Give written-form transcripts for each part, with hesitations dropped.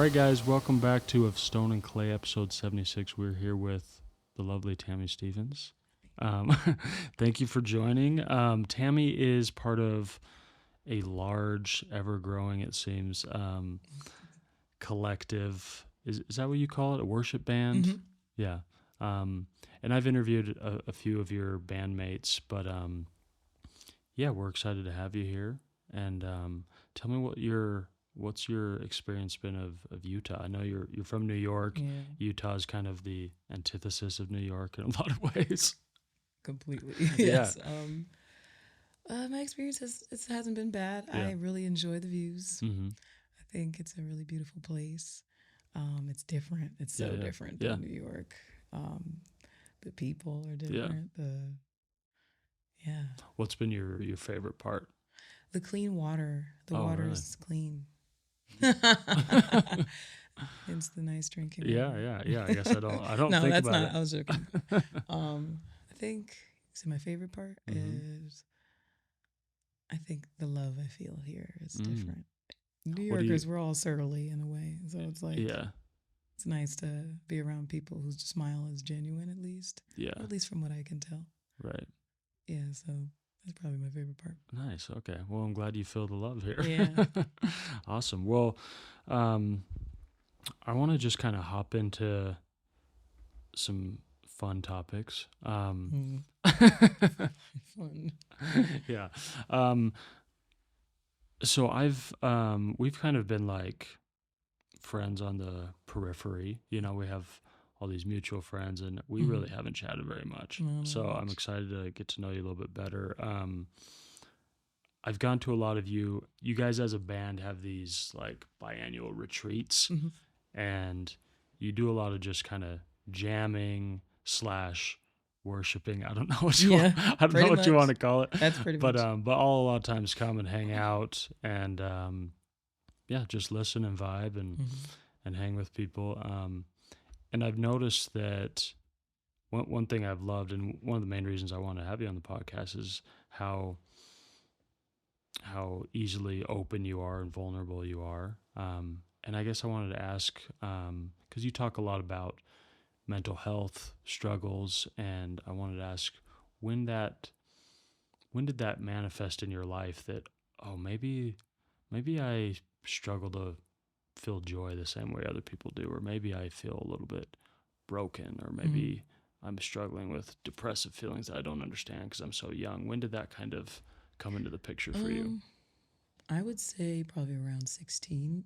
right, guys, welcome back to Of Stone and Clay, episode 76. We're here with the lovely Tamy Stevens. Thank you for joining. Tamy is part of a large, ever-growing, it seems, collective. Is that what you call it? A worship band? Mm-hmm. Yeah. And I've interviewed a few of your bandmates, but yeah, we're excited to have you here. And tell me what's your experience been of Utah? I know you're from New York. Yeah, Utah is kind of the antithesis of New York in a lot of ways. completely. Yeah. Yes. My experience hasn't been bad. Yeah. I really enjoy the views. Mm-hmm. I think it's a really beautiful place. It's different. It's so Yeah. different Yeah. than New York. The people are Yeah. different. Yeah. What's been your favorite part? The clean water. The Oh, water really? is clean. It's the nice drinking water. Yeah. I guess I don't No, think that's about not. it. I was joking. I think my favorite part is I think the love I feel here is different. New What do Yorkers, we're all surly in a way, so it's like Yeah. it's nice to be around people whose smile is genuine, at least. Yeah. Or at least from what I can tell. Right. Yeah, so that's probably my favorite part. Nice. Okay. Well, I'm glad you feel the love here. Yeah. Awesome. Well, I want to just kind of hop into some fun topics. Fun. Yeah. So we've kind of been like friends on the periphery. You know, we have all these mutual friends, and we really haven't chatted very much. So I'm excited to get to know you a little bit better. I've gone to a lot of you guys as a band have these like biannual retreats, and you do a lot of just kind of jamming / worshiping. I don't know what you want, I don't know what you want to call it. That's pretty But much. but I'll a lot of times come and hang out and yeah, just listen and vibe and hang with people. And I've noticed that one thing I've loved, and one of the main reasons I want to have you on the podcast, is how easily open you are and vulnerable you are. And I guess I wanted to ask, because you talk a lot about mental health struggles, and I wanted to ask when did that manifest in your life that, oh, maybe I struggle to feel joy the same way other people do, or maybe I feel a little bit broken, or maybe I'm struggling with depressive feelings that I don't understand because I'm so young. When did that kind of come into the picture for you? I would say probably around 16,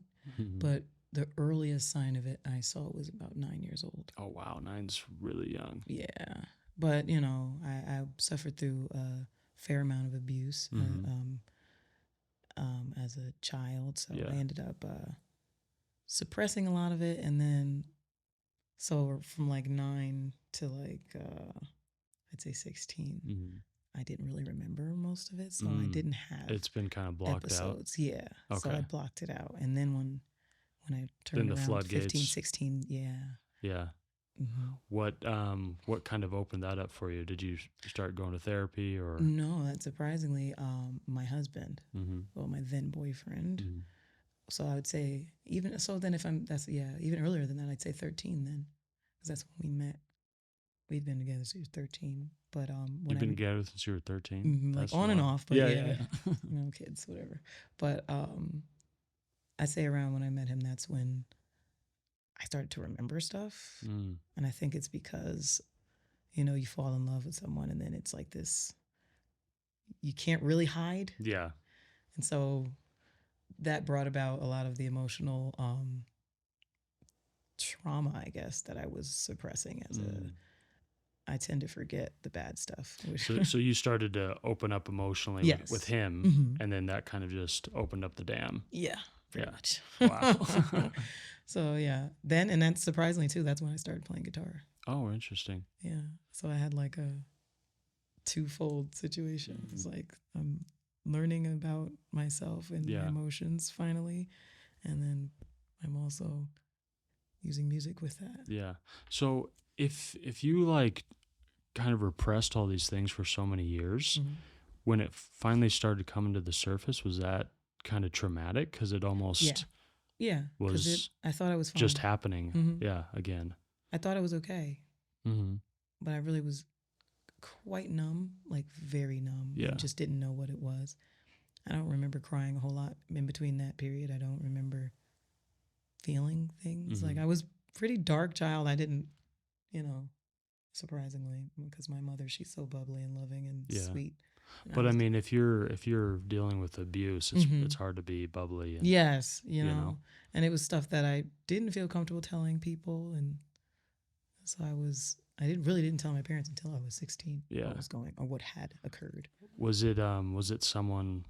but the earliest sign of it I saw was about 9 years old. Oh, wow. 9's really young. Yeah. But, you know, I suffered through a fair amount of abuse as a child. So I ended up suppressing a lot of it. And then, so from like 9 to like, I'd say 16, I didn't really remember most of it. So I didn't have It's been kind of blocked episodes. out. Yeah. Okay. So I blocked it out. And then when I turned the around floodgates. 15, 16, yeah. Yeah. What kind of opened that up for you? Did you start going to therapy or? No, that surprisingly, my husband, well, my then boyfriend. So I would say even earlier than that, I'd say 13 then, because that's when we met. We'd been together since 13, but You've been together since you were 13. like on and off, but yeah. you know, kids, whatever. But I say around when I met him, that's when I started to remember stuff. And I think it's because, you know, you fall in love with someone and then it's like this, you can't really hide. Yeah. And so that brought about a lot of the emotional trauma, I guess, that I was suppressing as I tend to forget the bad stuff. So you started to open up emotionally with him, and then that kind of just opened up the dam. Yeah, pretty much. Wow. So yeah, then, and that's surprisingly too, that's when I started playing guitar. Oh, interesting. Yeah, so I had like a twofold situation. It's like I'm learning about myself and my emotions finally, and then I'm also using music with that. Yeah. So if you like kind of repressed all these things for so many years, when it finally started coming to the surface, was that kind of traumatic? Because it almost Yeah, because was I thought I was just fine. happening. Hmm. Yeah, again. I thought it was okay, Mm-hmm. but I really was quite numb, like very numb, Yeah. and just didn't know what it was. I don't remember crying a whole lot in between that period. I don't remember feeling things. Like Mm-hmm. I was pretty dark child. I didn't, you know, surprisingly, because my mother, she's so bubbly and loving and Yeah. sweet. And I But I was, mean, if you're dealing with abuse, it's hard to be bubbly and yes, you know. and it was stuff that I didn't feel comfortable telling people, and so I didn't tell my parents until I was 16 Yeah. what was going or what had occurred. Was it someone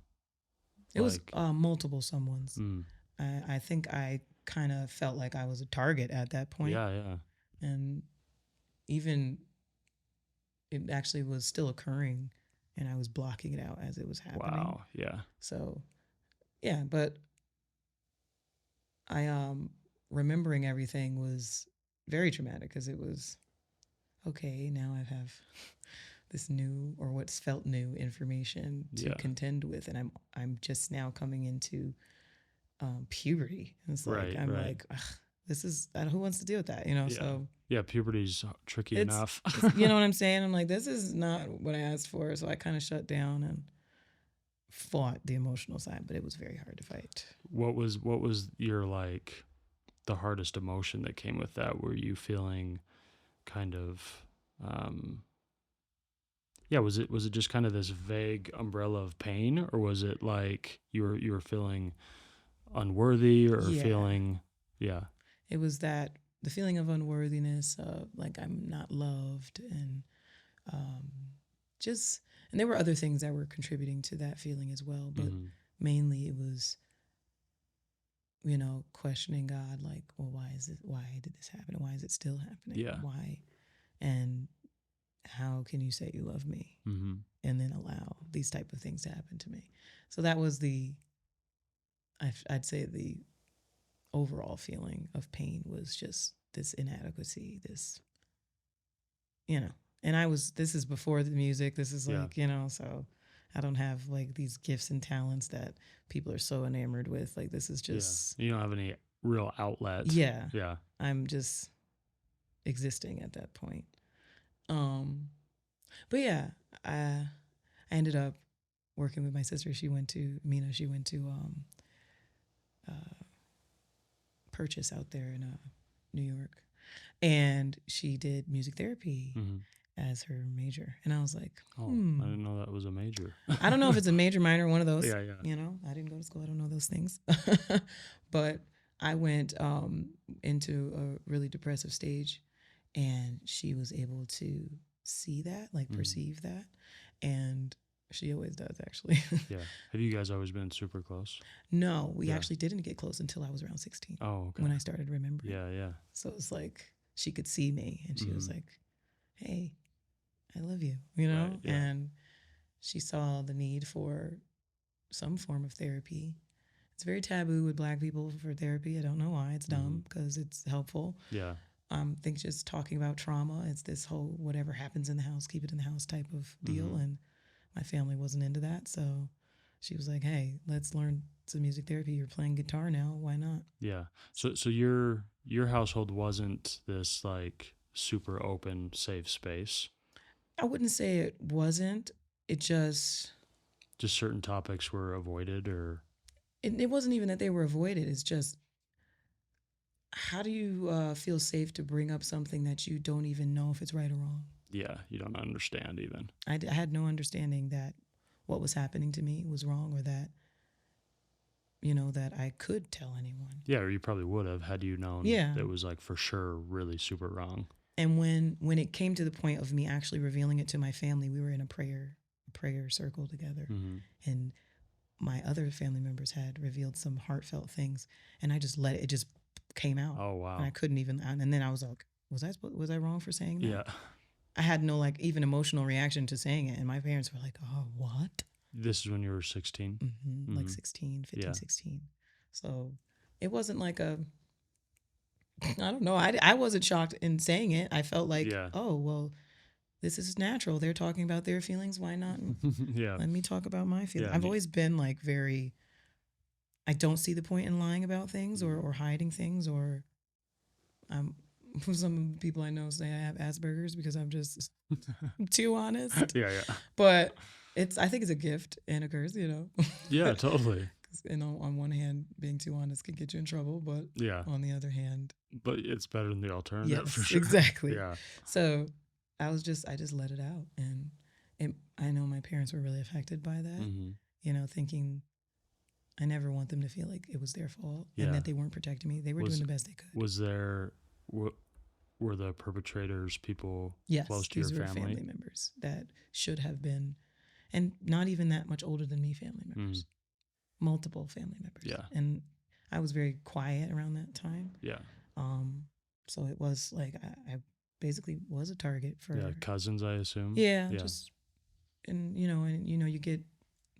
It was like multiple someones. mm, I think I kind of felt like I was a target at that point, yeah. and even it actually was still occurring, and I was blocking it out as it was happening. Wow. Yeah. So yeah, but I remembering everything was very traumatic because it was okay. Now I have this new or what's felt new information to Yeah. contend with, and I'm just now coming into puberty. And it's like Right, I'm right. like, ugh, this is who wants to deal with that, you know? Yeah. So Yeah, puberty's tricky it's enough. you know what I'm saying? I'm like, this is not what I asked for. So I kind of shut down and fought the emotional side, but it was very hard to fight. What was your like the hardest emotion that came with that? Were you feeling kind of yeah, was it just kind of this vague umbrella of pain, or was it like you were feeling unworthy or Yeah. feeling yeah. It was that the feeling of unworthiness, of like I'm not loved, and um, just, and there were other things that were contributing to that feeling as well, but Mm-hmm. mainly it was, questioning God, like, well, why did this happen? Why is it still happening? Yeah. Why? And how can you say you love me Mm-hmm. and then allow these type of things to happen to me? So that was I'd say the overall feeling of pain was just this inadequacy, and this is before the music. This is like, so I don't have like these gifts and talents that people are so enamored with. Like, this is just, You don't have any real outlet. yeah, Yeah. I'm just existing at that point. But yeah, I ended up working with my sister. She went to Purchase out there in New York, and she did music therapy as her major. And I was like, I didn't know that was a major. I don't know if it's a major, minor, one of those. Yeah. I didn't go to school. I don't know those things. But I went into a really depressive stage, and she was able to see that, like perceive that. And she always does, actually. Yeah. Have you guys always been super close? No, we actually didn't get close until I was around 16. Oh, okay. When I started remembering. Yeah. So it's like she could see me, and she was like, hey, I love you, Right, yeah. And she saw the need for some form of therapy. It's very taboo with Black people for therapy. I don't know why. It's dumb because it's helpful. Yeah. I think just talking about trauma, it's this whole whatever happens in the house, keep it in the house type of deal. And my family wasn't into that. So she was like, hey, let's learn some music therapy. You're playing guitar now. Why not? Yeah. So your household wasn't this like super open, safe space? I wouldn't say it wasn't. It just certain topics were avoided, or it wasn't even that they were avoided. It's just, how do you feel safe to bring up something that you don't even know if it's right or wrong? Yeah, you don't understand even. I had no understanding that what was happening to me was wrong, or that, that I could tell anyone. Yeah, or you probably would have had you known that it was like for sure really super wrong. And when it came to the point of me actually revealing it to my family, we were in a prayer circle together. And my other family members had revealed some heartfelt things, and I just let it just came out. Oh, wow. And I couldn't even, and then I was like, was I wrong for saying that? Yeah. I had no like even emotional reaction to saying it. And my parents were like, oh, what? This is when you were 16? Like 16, 15, Yeah. 16. So it wasn't like I don't know. I wasn't shocked in saying it. I felt like, oh, well, this is natural. They're talking about their feelings. Why not? Yeah. Let me talk about my feelings. Yeah, I've always been like I don't see the point in lying about things or hiding things, or some people I know say I have Asperger's because I'm just too honest. Yeah. But I think it's a gift and a curse, Yeah, totally. On one hand, being too honest can get you in trouble, but Yeah. on the other hand, but it's better than the alternative, yes, for sure. exactly. Yeah. So I just let it out, and I know my parents were really affected by that. Mm-hmm. Thinking I never want them to feel like it was their fault Yeah. and that they weren't protecting me. They were doing the best they could. Were the perpetrators people yes, close to your these were family members that should have been, and not even that much older than me, family members. Multiple family members. Yeah. And I was very quiet around that time. Yeah. So it was like I basically was a target for cousins, I assume. Yeah. Just and you get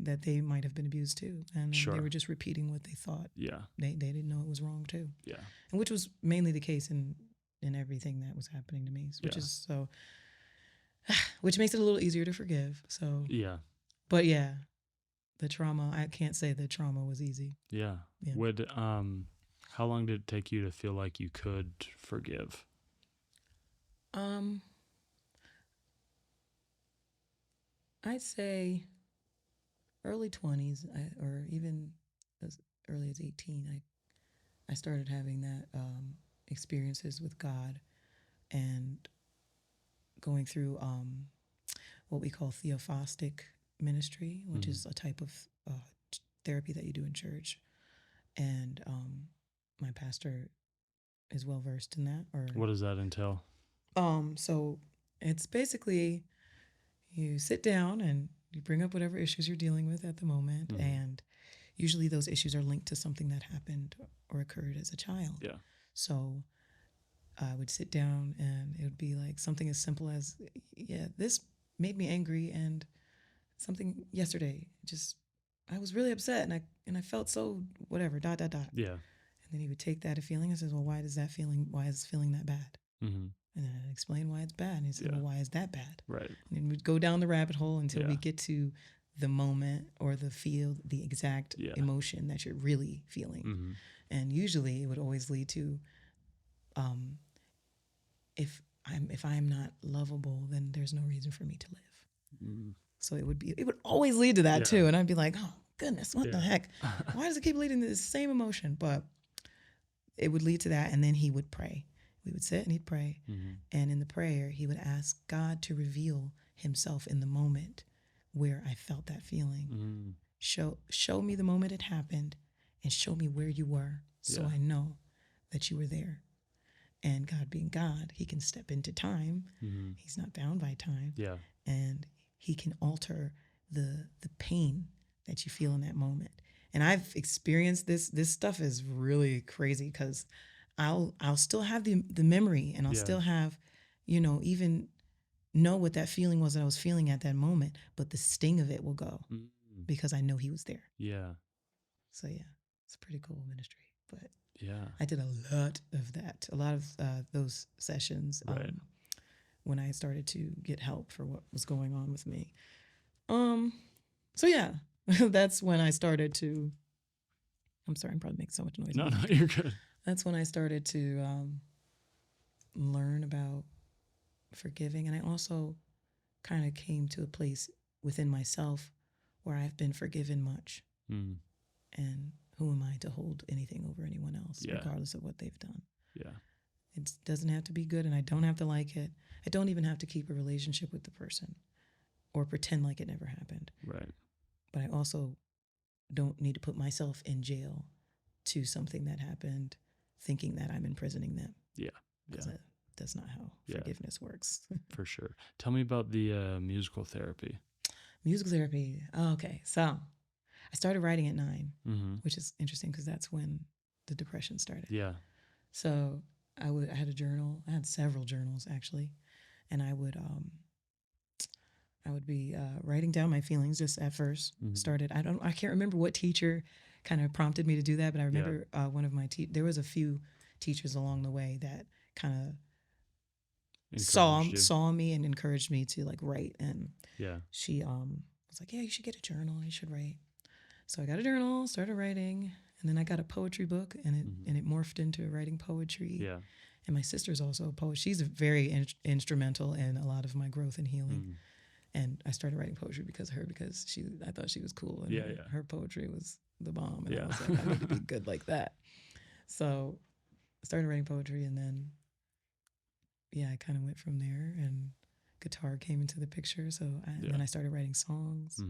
that they might have been abused too, and sure. they were just repeating what they thought. Yeah. They didn't know it was wrong too. Yeah. And which was mainly the case in everything that was happening to me, which makes it a little easier to forgive. So yeah. But yeah, the trauma, I can't say the trauma was easy. Yeah. Would how long did it take you to feel like you could forgive? I'd say early 20s, or even as early as 18. I started having that experiences with God and going through what we call theophostic ministry, which is a type of therapy that you do in church. And my pastor is well versed in that. Or what does that entail? So it's basically you sit down and you bring up whatever issues you're dealing with at the moment, and usually those issues are linked to something that happened or occurred as a child. Yeah. So I would sit down and it would be like something as simple as, this made me angry, and something yesterday I was really upset, and I felt so whatever, ... Yeah. And then he would take that feeling and says, well, why is feeling that bad? And then I'd explain why it's bad. And he said, well, why is that bad? Right. And then we'd go down the rabbit hole until we get to the moment or the exact emotion that you're really feeling. And usually it would always lead to, if I'm not lovable, then there's no reason for me to live. So it would always lead to that too. And I'd be like, oh goodness, what the heck? Why does it keep leading to the same emotion? But it would lead to that. And then he would pray. We would sit and he'd pray. And in the prayer, he would ask God to reveal himself in the moment where I felt that feeling. Show me the moment it happened, and show me where you were, so I know that you were there. And God being God, he can step into time. He's not bound by time. Yeah. And he can alter the pain that you feel in that moment. And I've experienced this. This stuff is really crazy because I'll still have the memory, and I'll still have, even know what that feeling was that I was feeling at that moment, but the sting of it will go because I know he was there. Yeah. So it's a pretty cool ministry. But I did a lot of that, a lot of those sessions when I started to get help for what was going on with me. So that's when I started to. I'm sorry, I'm probably making so much noise. No, you're good. That's when I started to learn about forgiving, and I also kind of came to a place within myself where I've been forgiven much. And who am I to hold anything over anyone else, regardless of what they've done? Yeah. It doesn't have to be good, and I don't have to like it. I don't even have to keep a relationship with the person or pretend like it never happened. Right. But I also don't need to put myself in jail to something that happened, thinking that I'm imprisoning them. Yeah. Because that's not how forgiveness works. For sure. Tell me about the musical therapy. Musical therapy. Oh, okay. So I started writing at 9, which is interesting because that's when the depression started. Yeah. So I had a journal. I had several journals actually, and I would be writing down my feelings just at first. Started. I can't remember what teacher kind of prompted me to do that, but I remember one of my there was a few teachers along the way that kind of saw me and encouraged me to like write. And she was like, "Yeah, you should get a journal. You should write." So I got a journal, started writing, And then I got a poetry book, and it morphed into writing poetry. Yeah. And my sister's also a poet. She's very instrumental in a lot of my growth and healing. And I started writing poetry because of her, because I thought she was cool, and her poetry was the bomb. And I was like, I need to be good like that. So I started writing poetry, and then I kind of went from there, and guitar came into the picture. So then I started writing songs.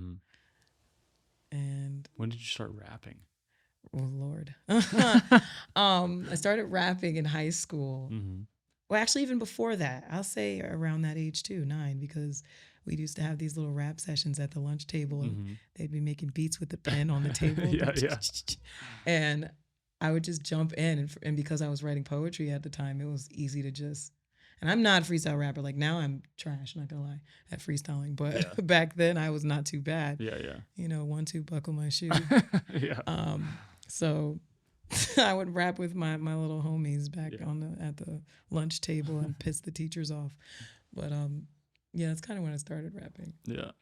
And when did you start rapping? Oh Lord. I started rapping in high school. Well, actually, even before that, I'll say around that age too, 9, because we used to have these little rap sessions at the lunch table, and they'd be making beats with the pen on the table. And I would just jump in, and because I was writing poetry at the time, it was easy to just. And I'm not a freestyle rapper. Like, now I'm trash, not gonna lie, at freestyling. But back then I was not too bad. You know, 1, 2, buckle my shoe. So I would rap with my little homies back at the lunch table and piss the teachers off. But that's kind of when I started rapping. Yeah.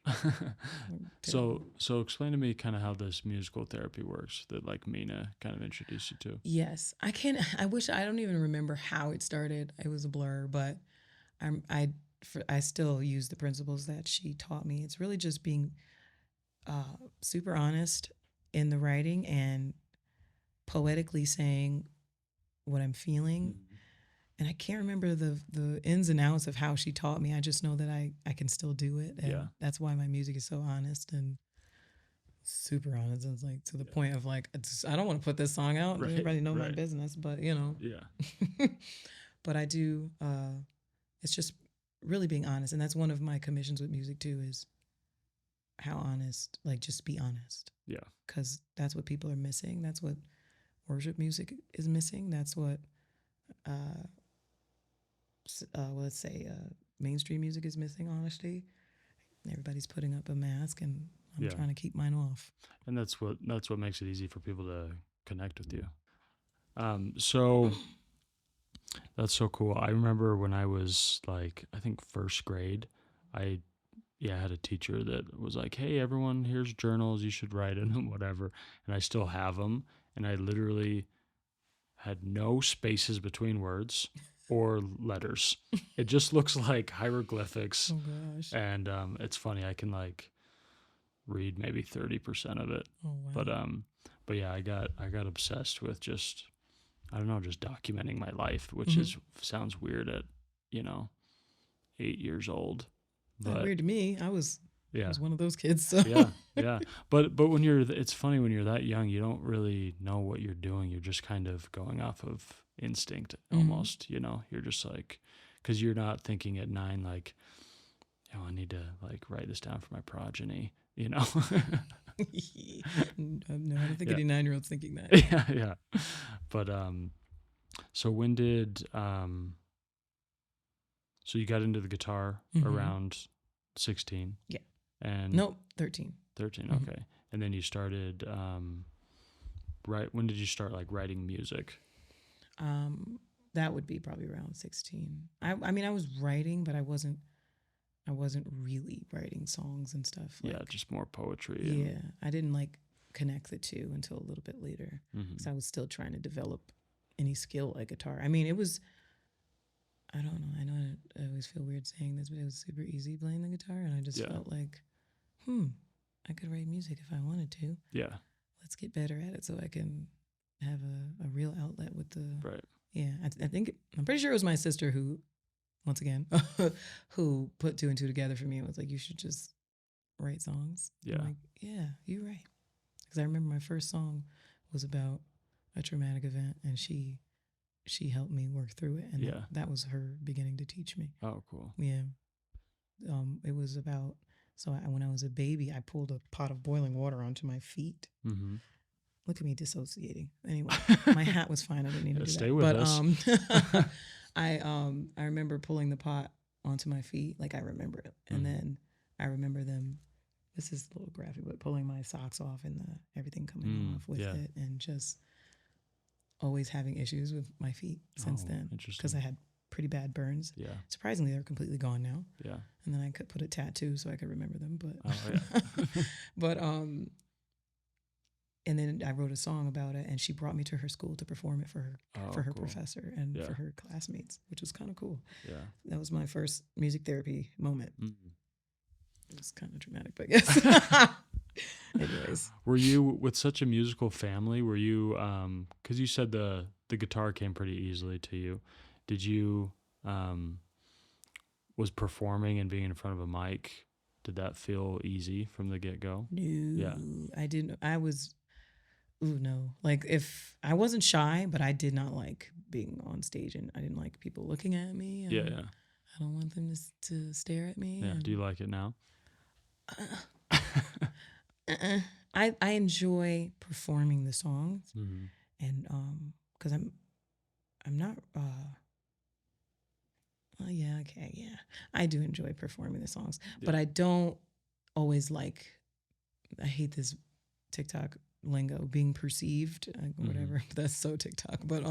So explain to me kind of how this musical therapy works that like Mina kind of introduced you to. Yes. I don't even remember how it started. It was a blur, but I still use the principles that she taught me. It's really just being super honest in the writing and poetically saying what I'm feeling. And I can't remember the ins and outs of how she taught me. I just know that I can still do it. And that's why my music is so honest and super honest. It's like to the point of like, I don't want to put this song out. Right, everybody know my business, but you know. But I do, it's just really being honest. And that's one of my commissions with music too, is how honest, like just be honest. Yeah. Because that's what people are missing. That's what worship music is missing. That's what, let's say, mainstream music is missing, honesty. Everybody's putting up a mask, and I'm trying to keep mine off. And that's what makes it easy for people to connect with you. So that's so cool. I remember when I was like, I think first grade, I had a teacher that was like, hey, everyone, here's journals, you should write in them, whatever. And I still have them. And I literally had no spaces between words or letters. It just looks like hieroglyphics. Oh gosh. And it's funny, I can like read maybe 30% of it. Oh wow. But yeah, I got obsessed with just, I don't know, just documenting my life, which sounds weird at, 8 years old. But not weird to me. I was one of those kids. So. Yeah. But when it's funny when you're that young, you don't really know what you're doing. You're just kind of going off of instinct almost, you're just like, because you're not thinking at 9, like, I need to like write this down for my progeny, No, I don't think any 9-year-old's thinking that. Yeah. But, so when did, so you got into the guitar around 16? Yeah. And nope, 13. 13, okay. And then you started, when did you start like writing music? That would be probably around 16. I mean, I was writing, but I wasn't really writing songs and stuff. Like, just more poetry. Yeah. I didn't like connect the two until a little bit later, because I was still trying to develop any skill like guitar. I mean, it was, I don't know. I know I always feel weird saying this, but it was super easy playing the guitar. And I just felt like, I could write music if I wanted to. Yeah. Let's get better at it so I can have a real outlet with the... Right. Yeah. I'm pretty sure it was my sister who, once again, who put 2 and 2 together for me and was like, you should just write songs. Yeah. I'm like, yeah, you're right. Because I remember my first song was about a traumatic event, and she helped me work through it, and that was her beginning to teach me. Oh, cool. Yeah. It was about, when I was a baby, I pulled a pot of boiling water onto my feet. Look at me dissociating. Anyway, my hat was fine. I didn't need to do stay that. With us. I remember pulling the pot onto my feet, like I remember it, and then I remember them. This is a little graphic, but pulling my socks off and everything coming off with it, and just always having issues with my feet since then, because I had pretty bad burns. Yeah. Surprisingly, they're completely gone now. Yeah. And then I could put a tattoo so I could remember them, but but and then I wrote a song about it, and she brought me to her school to perform it for her cool. professor and for her classmates, which was kind of cool. Yeah. That was my first music therapy moment. Mm-hmm. It was kind of dramatic, but yes. Anyways. Were you, with such a musical family, were you, because you said the guitar came pretty easily to you, did you, was performing and being in front of a mic, did that feel easy from the get-go? No, Yeah. I didn't. No. Like, if I wasn't shy, but I did not like being on stage, and I didn't like people looking at me. Yeah. I don't want them to stare at me. Yeah. Do you like it now? I enjoy performing the songs, mm-hmm. and because I'm not. Well, yeah, okay, yeah, I do enjoy performing the songs, but I don't always like. I hate this TikTok lingo, being perceived, whatever. Mm-hmm. That's so TikTok, but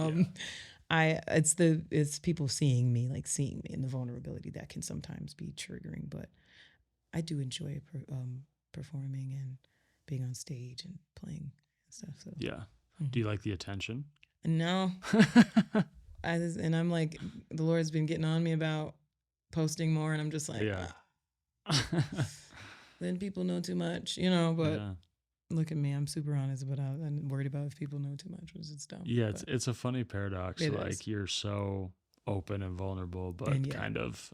it's people seeing me and the vulnerability that can sometimes be triggering. But I do enjoy performing and being on stage and playing and stuff. So yeah. Do you like the attention? No. I'm like, the Lord's been getting on me about posting more, and I'm just like, then people know too much, but look at me, I'm super honest, but I'm worried about if people know too much, which it's dumb. Yeah, it's a funny paradox. You're so open and vulnerable, but kind of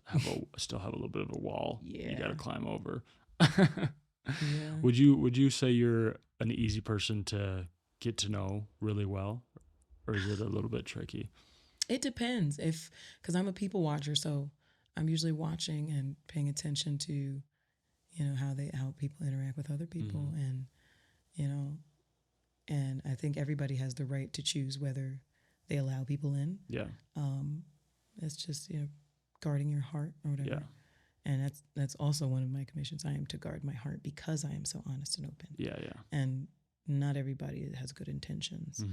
still have a little bit of a wall you got to climb over. Yeah. Would you say you're an easy person to get to know really well, or is it a little bit tricky? It depends. Because I'm a people watcher, so I'm usually watching and paying attention to, how people interact with other people, and and I think everybody has the right to choose whether they allow people in. Yeah. It's just guarding your heart or whatever. Yeah. And that's also one of my commissions. I am to guard my heart because I am so honest and open. Yeah. And not everybody has good intentions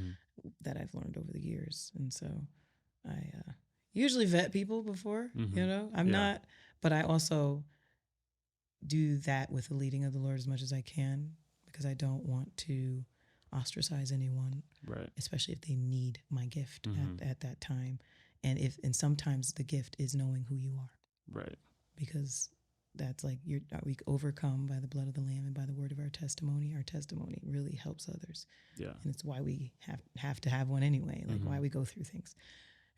that I've learned over the years. And so I usually vet people before, I'm not, but I also do that with the leading of the Lord as much as I can, because I don't want to ostracize anyone, right? Especially if they need my gift at that time. And sometimes the gift is knowing who you are. Right. Because that's like we overcome by the blood of the Lamb and by the word of our testimony. Our testimony really helps others. Yeah. And it's why we have to have one anyway, why we go through things.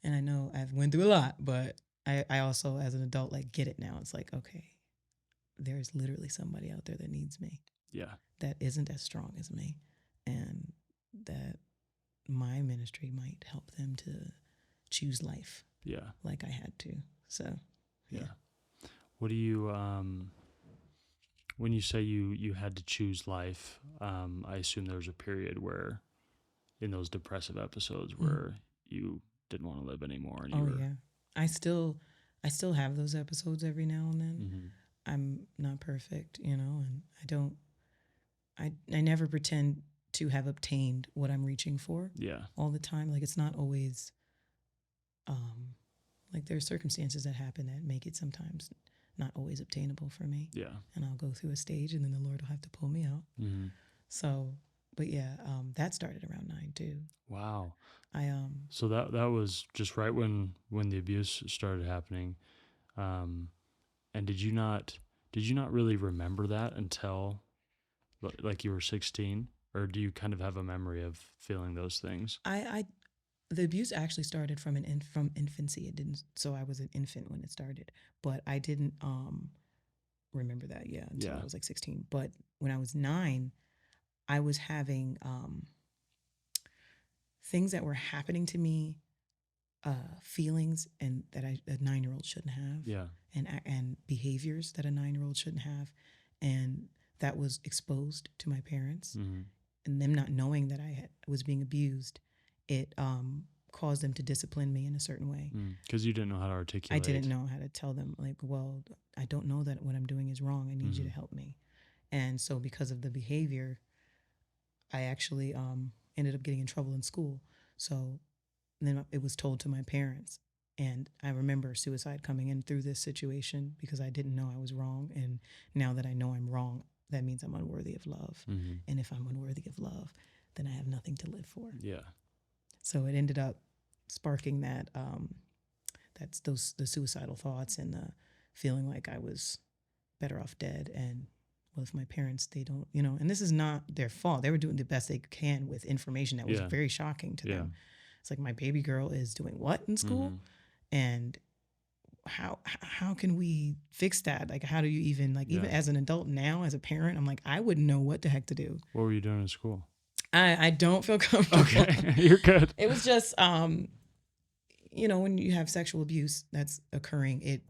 And I know I've went through a lot, but I also, as an adult, get it now. It's like, okay, there's literally somebody out there that needs me. Yeah. That isn't as strong as me. And that my ministry might help them to choose life. Yeah. Like I had to. So, yeah. What do you, when you say you had to choose life, I assume there was a period where, in those depressive episodes, where you didn't want to live anymore. And yeah. I still have those episodes every now and then. Mm-hmm. I'm not perfect, and I never pretend to have obtained what I'm reaching for. Yeah. All the time. It's not always, there's circumstances that happen that make it sometimes not always obtainable for me. Yeah. And I'll go through a stage, and then the Lord will have to pull me out. Mm-hmm. So, but yeah, that started around 9 too. Wow. So that was just right when the abuse started happening. And did you not really remember that until you were 16, or do you kind of have a memory of feeling those things? The abuse actually started from infancy. It didn't. So I was an infant when it started, but I didn't remember that until I was 16. But when I was 9, I was having things that were happening to me, feelings and that a 9-year-old shouldn't have. Yeah. And behaviors that a 9-year-old shouldn't have, and that was exposed to my parents, and them not knowing that I was being abused. It caused them to discipline me in a certain way. Because you didn't know how to articulate. I didn't know how to tell them, well, I don't know that what I'm doing is wrong. I need you to help me. And so because of the behavior, I actually ended up getting in trouble in school. So then it was told to my parents. And I remember suicide coming in through this situation because I didn't know I was wrong. And now that I know I'm wrong, that means I'm unworthy of love. And if I'm unworthy of love, then I have nothing to live for. Yeah. So it ended up sparking that, the suicidal thoughts and the feeling like I was better off dead. And well, if my parents, they don't, and this is not their fault. They were doing the best they can with information that was very shocking to them. It's like, my baby girl is doing what in school? And how can we fix that? Like, how do you even, like, even as an adult now, as a parent, I'm like, I wouldn't know what the heck to do. What were you doing in school? I don't feel comfortable. Okay, you're good. It was just, when you have sexual abuse that's occurring,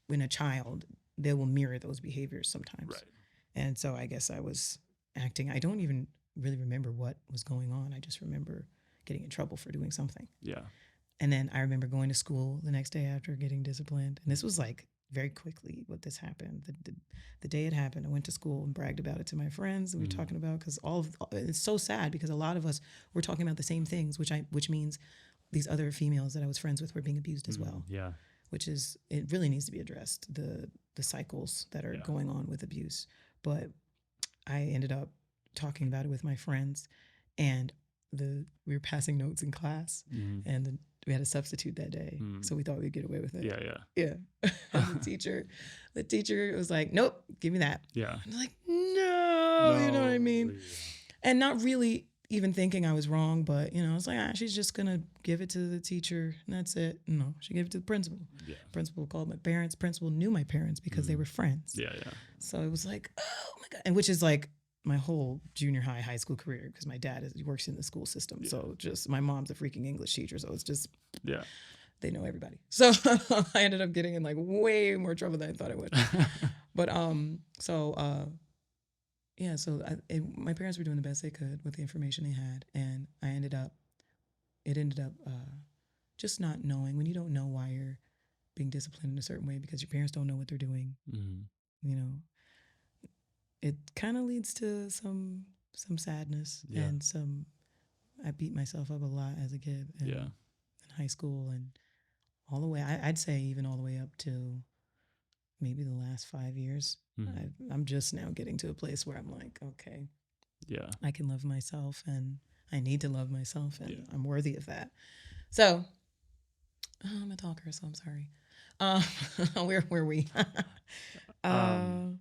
when a child, they will mirror those behaviors sometimes. Right. And so I guess I was acting. I don't even really remember what was going on. I just remember getting in trouble for doing something. Yeah. And then I remember going to school the next day after getting disciplined. And this was like very quickly what this happened. The day it happened, I went to school and bragged about it to my friends. We were talking about, because it's so sad because a lot of us were talking about the same things, which means these other females that I was friends with were being abused as well. Yeah. It really needs to be addressed, the cycles that are going on with abuse. But I ended up talking about it with my friends, and we were passing notes in class, and we had a substitute that day, so we thought we'd get away with it. Yeah. And the teacher was like, "Nope, give me that." Yeah. I'm like, no, you know what I mean? Yeah. And not really even thinking I was wrong, but I was like, she's just gonna give it to the teacher, and that's it. No, she gave it to the principal. Yeah. Principal called my parents. Principal knew my parents because they were friends. Yeah. So it was like, oh my God, and which is like my whole junior high school career, because my dad works in the school system. Yeah. So just, my mom's a freaking English teacher. So it's just, they know everybody. So I ended up getting in like way more trouble than I thought I would. But, my parents were doing the best they could with the information they had. And it ended up just not knowing, when you don't know why you're being disciplined in a certain way because your parents don't know what they're doing, it kind of leads to some sadness and I beat myself up a lot as a kid in high school and all the way, I'd say even all the way up to maybe the last 5 years. I'm just now getting to a place where I'm like, okay, I can love myself and I need to love myself and I'm worthy of that. So I'm a talker, so I'm sorry. Where were we? I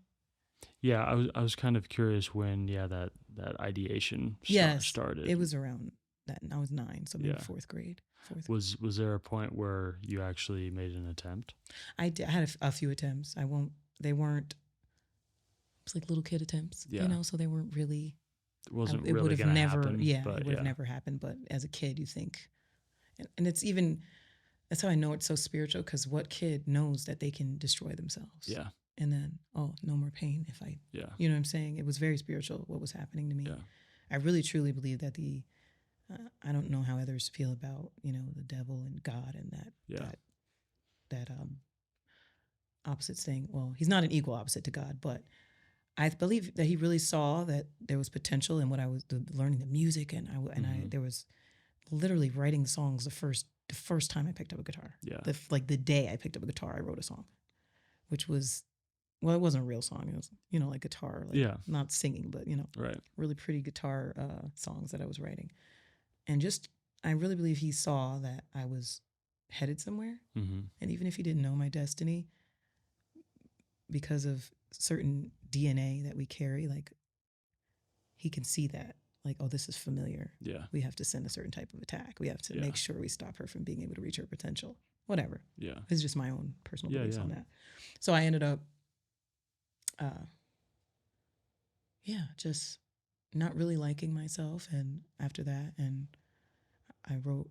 was kind of curious when that ideation started. It was around that. I was 9, so maybe fourth grade. Was there a point where you actually made an attempt? I did. I had a few attempts. They weren't. It's like little kid attempts, so they weren't really. It wasn't really going to happen. Yeah, it would have never happened. But as a kid, you think, and it's even. That's how I know it's so spiritual, because what kid knows that they can destroy themselves? Yeah. And then, no more pain if I, you know what I'm saying? It was very spiritual what was happening to me. Yeah. I really, truly believe that I don't know how others feel about, the devil and God and that opposite thing. Well, he's not an equal opposite to God, but I believe that he really saw that there was potential in what I was learning the music, and I there was literally writing songs the first time I picked up a guitar. Yeah. The day I picked up a guitar, I wrote a song, which was, well, it wasn't a real song. It was, like guitar, not singing, but, really pretty guitar songs that I was writing. And just, I really believe he saw that I was headed somewhere. Mm-hmm. And even if he didn't know my destiny, because of certain DNA that we carry, like, he can see that. Like, oh, this is familiar. Yeah. We have to send a certain type of attack. We have to make sure we stop her from being able to reach her potential. Whatever. Yeah. It's just my own personal beliefs on that. So I ended up, just not really liking myself. And after that, and I wrote,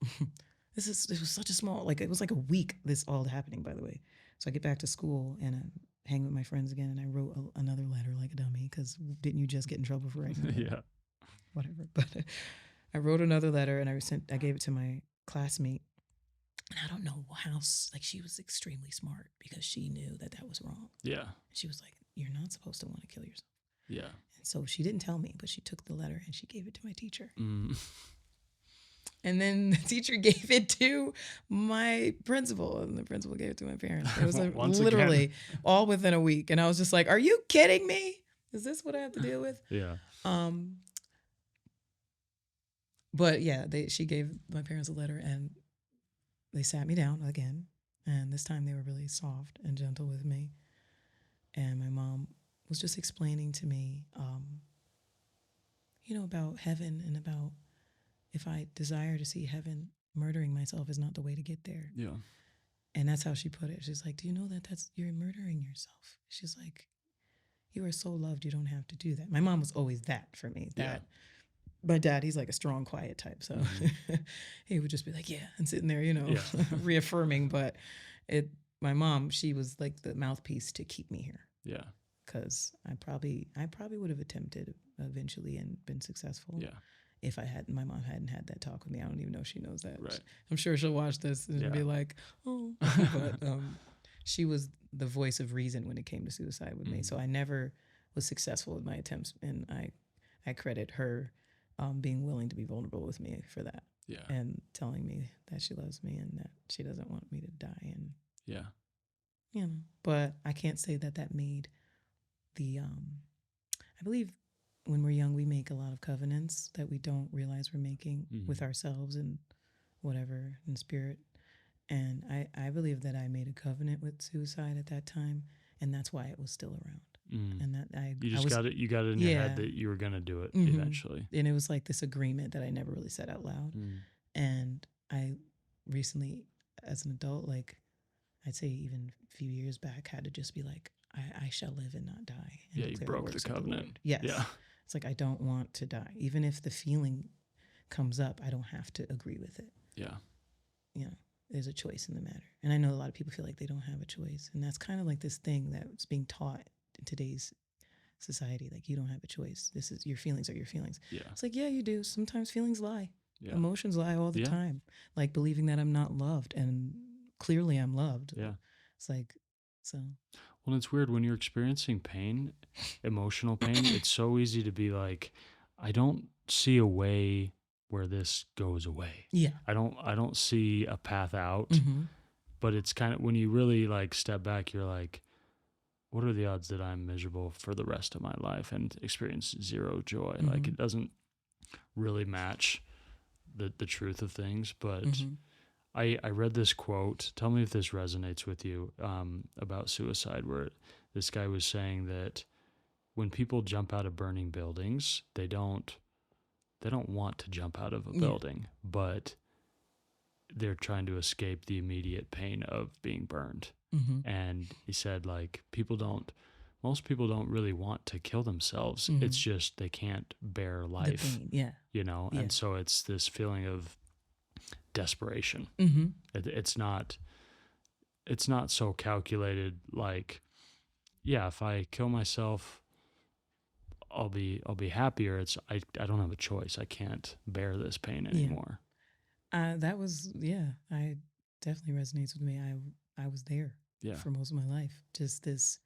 it was such a small, it was like a week, this all happening, by the way. So I get back to school and I'm hanging with my friends again. And I wrote another letter like a dummy, because didn't you just get in trouble for writing a letter? Whatever. But I wrote another letter and I gave it to my classmate. And I don't know how, she was extremely smart, because she knew that was wrong. Yeah. And she was like, you're not supposed to want to kill yourself. Yeah. And so she didn't tell me, but she took the letter and she gave it to my teacher. Mm. And then the teacher gave it to my principal, and the principal gave it to my parents. It was literally all within a week. And I was just like, are you kidding me? Is this what I have to deal with? Yeah. But yeah, she gave my parents a letter, and they sat me down again. And this time they were really soft and gentle with me. And my mom was just explaining to me, about heaven and about if I desire to see heaven, murdering myself is not the way to get there. Yeah. And that's how she put it. She's like, do you know that you're murdering yourself? She's like, you are so loved, you don't have to do that. My mom was always that for me. That my dad, he's like a strong, quiet type. So he would just be like, yeah, and sitting there, reaffirming. But my mom, she was like the mouthpiece to keep me here. Yeah. Because I probably would have attempted eventually and been successful. Yeah. If my mom hadn't had that talk with me. I don't even know if she knows that. Right. I'm sure she'll watch this and be like, oh. But she was the voice of reason when it came to suicide with me. So I never was successful with my attempts. And I credit her being willing to be vulnerable with me for that. Yeah. And telling me that she loves me and that she doesn't want me to die. And but I can't say that made the I believe when we're young we make a lot of covenants that we don't realize we're making with ourselves and whatever in spirit. And I believe that I made a covenant with suicide at that time, and that's why it was still around. And that you got it in your head that you were gonna do it eventually. And it was like this agreement that I never really said out loud. And I recently, as an adult, like I'd say even a few years back, had to just be like, I shall live and not die. And you broke the covenant. Yes. Yeah. It's like, I don't want to die. Even if the feeling comes up, I don't have to agree with it. Yeah. There's a choice in the matter. And I know a lot of people feel like they don't have a choice. And that's kind of like this thing that's being taught in today's society. Like, you don't have a choice. Your feelings are your feelings. Yeah. It's like, yeah, you do. Sometimes feelings lie. Yeah. Emotions lie all the time. Like believing that I'm not loved, and clearly I'm loved. Yeah. It's like, so. Well, it's weird when you're experiencing pain, emotional pain, it's so easy to be like, I don't see a way where this goes away. Yeah. I don't see a path out. But it's kind of, when you really like step back, you're like, what are the odds that I'm miserable for the rest of my life and experience zero joy? Like, it doesn't really match the truth of things. But I read this quote, tell me if this resonates with you, about suicide, where this guy was saying that when people jump out of burning buildings, they don't want to jump out of a building, but they're trying to escape the immediate pain of being burned. And he said, like, most people don't really want to kill themselves. It's just they can't bear life. And so it's this feeling of desperation. It's not so calculated, like, if I kill myself, I'll be happier. It's I don't have a choice. I can't bear this pain anymore. That was I definitely resonates with me. I was there for most of my life. Just this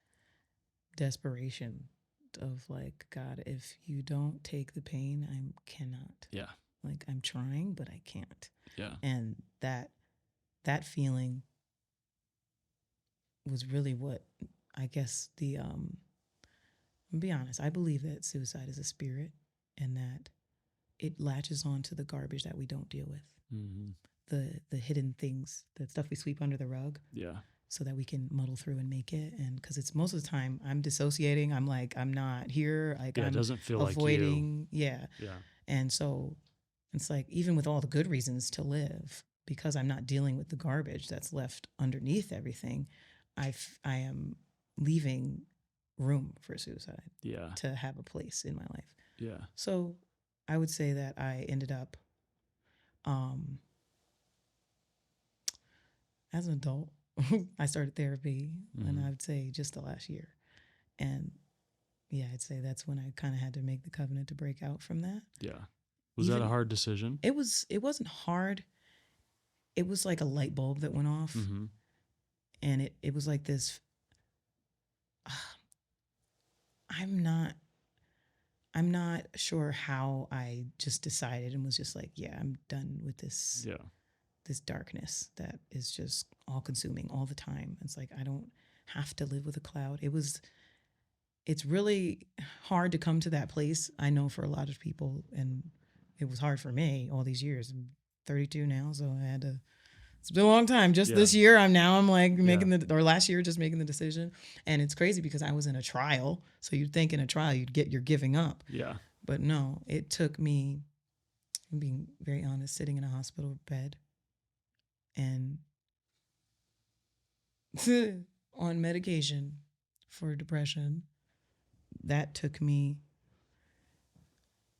desperation of like, God, if you don't take the pain, I cannot. Yeah. Like, I'm trying, but I can't. Yeah. And that feeling was really what, I guess, I'll be honest, I believe that suicide is a spirit and that it latches on to the garbage that we don't deal with. The hidden things, the stuff we sweep under the rug. Yeah. So that we can muddle through and make it. And because it's most of the time I'm dissociating. I'm like, I'm not here. Like, I'm it doesn't feel avoiding. Like you. Yeah. Yeah. And so it's like, even with all the good reasons to live, because I'm not dealing with the garbage that's left underneath everything, I am leaving room for suicide. Yeah. To have a place in my life. Yeah. So I would say that I ended up, as an adult, I started therapy, and I would say just the last year. And I'd say that's when I kind of had to make the covenant to break out from that. Yeah. Was that a hard decision? It wasn't hard. It was like a light bulb that went off. And it was like this, I'm not sure how I just decided and was just like, I'm done with this. Yeah. This darkness that is just all consuming all the time. It's like, I don't have to live with a cloud. It's really hard to come to that place. I know for a lot of people, and it was hard for me all these years. I'm 32 now, so I had to. It's been a long time. Just this year, I'm like making or last year, just making the decision. And it's crazy because I was in a trial. So you'd think in a trial you're giving up. Yeah. But no, it took me, I'm being very honest, sitting in a hospital bed and on medication for depression. That took me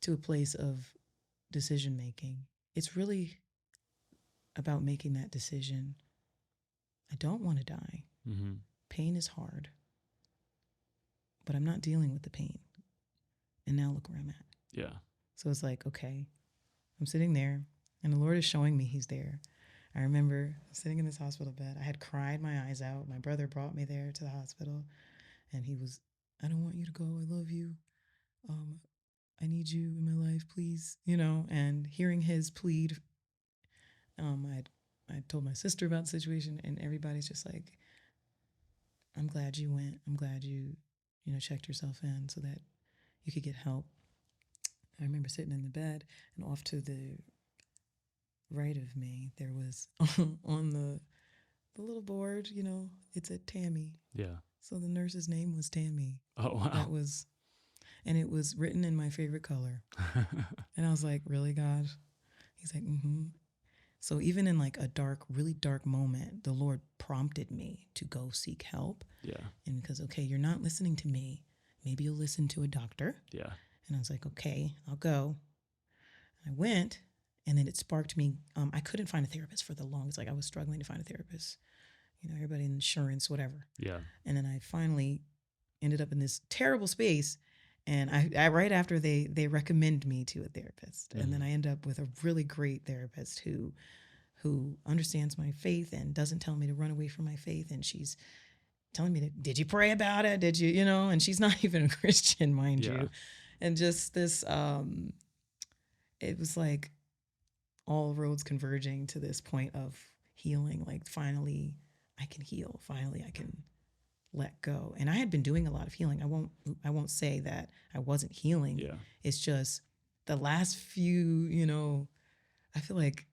to a place of decision making. It's really about making that decision. I don't want to die. Mm-hmm. Pain is hard, but I'm not dealing with the pain. And now look where I'm at. Yeah. So it's like, okay, I'm sitting there and the Lord is showing me he's there. I remember sitting in this hospital bed. I had cried my eyes out. My brother brought me there to the hospital and he was, I don't want you to go. I love you. I need you in my life, please. And hearing his plead, I told my sister about the situation and everybody's just like, I'm glad you went. I'm glad you checked yourself in so that you could get help. I remember sitting in the bed and off to the right of me, there was on the little board, it said Tamy. Yeah. So the nurse's name was Tamy. Oh, wow. And it was written in my favorite color. And I was like, really, God? He's like, mm-hmm. So even in like a really dark moment, the Lord prompted me to go seek help. Yeah. And because, okay, you're not listening to me. Maybe you'll listen to a doctor. Yeah. And I was like, okay, I'll go. I went, and then it sparked me. I couldn't find a therapist for the longest. Like I was struggling to find a therapist. Everybody in insurance, whatever. Yeah. And then I finally ended up in this terrible space. And I right after they recommend me to a therapist. Mm-hmm. And then I end up with a really great therapist who understands my faith and doesn't tell me to run away from my faith. And she's telling me, did you pray about it? Did you, and she's not even a Christian, mind you. And just this, it was like all roads converging to this point of healing. Like finally I can heal. Finally I can let go. And I had been doing a lot of healing. I won't say that I wasn't healing. Yeah. It's just the last few, I feel like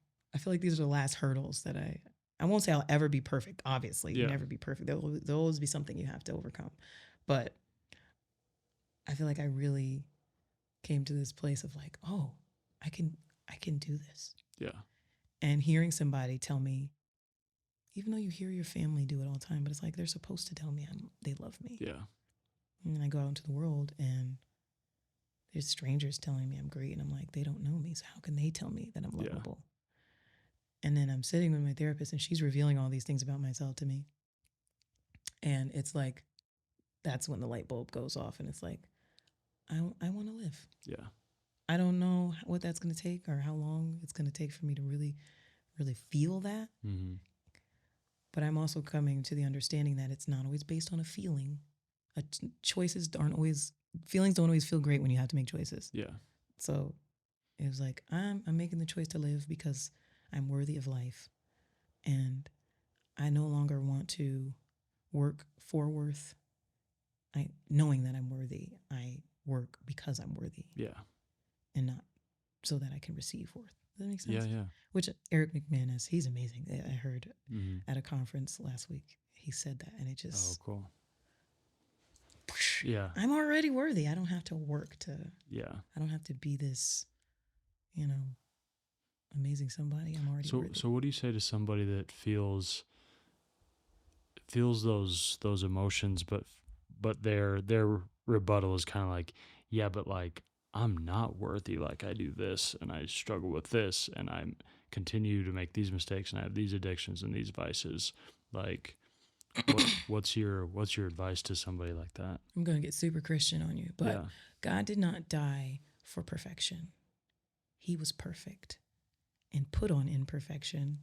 these are the last hurdles that I won't say I'll ever be perfect. Obviously, you'll never be perfect. There'll always be something you have to overcome. But I feel like I really came to this place of like, oh, I can do this. Yeah. And hearing somebody tell me, even though you hear your family do it all the time, but it's like they're supposed to tell me they love me. Yeah. And then I go out into the world and there's strangers telling me I'm great. And I'm like, they don't know me. So how can they tell me that I'm lovable? Yeah. And then I'm sitting with my therapist and she's revealing all these things about myself to me. And it's like, that's when the light bulb goes off. And it's like, I want to live. Yeah. I don't know what that's going to take or how long it's going to take for me to really, really feel that. Mm-hmm. But I'm also coming to the understanding that it's not always based on a feeling. Feelings don't always feel great when you have to make choices. Yeah. So it was like, I'm making the choice to live because I'm worthy of life. And I no longer want to work for worth. Knowing that I'm worthy, I work because I'm worthy. Yeah. And not so that I can receive worth. Does that make sense? Yeah, yeah. Which Eric McManus, he's amazing. I heard at a conference last week, he said that, and it just... Oh, cool. Yeah. I'm already worthy. I don't have to work to... Yeah. I don't have to be this, amazing somebody. I'm already worthy. So what do you say to somebody that feels those emotions, but their rebuttal is kind of like, yeah, but like, I'm not worthy. Like I do this and I struggle with this and I continue to make these mistakes and I have these addictions and these vices. Like what's your advice to somebody like that? I'm going to get super Christian on you, but God did not die for perfection. He was perfect and put on imperfection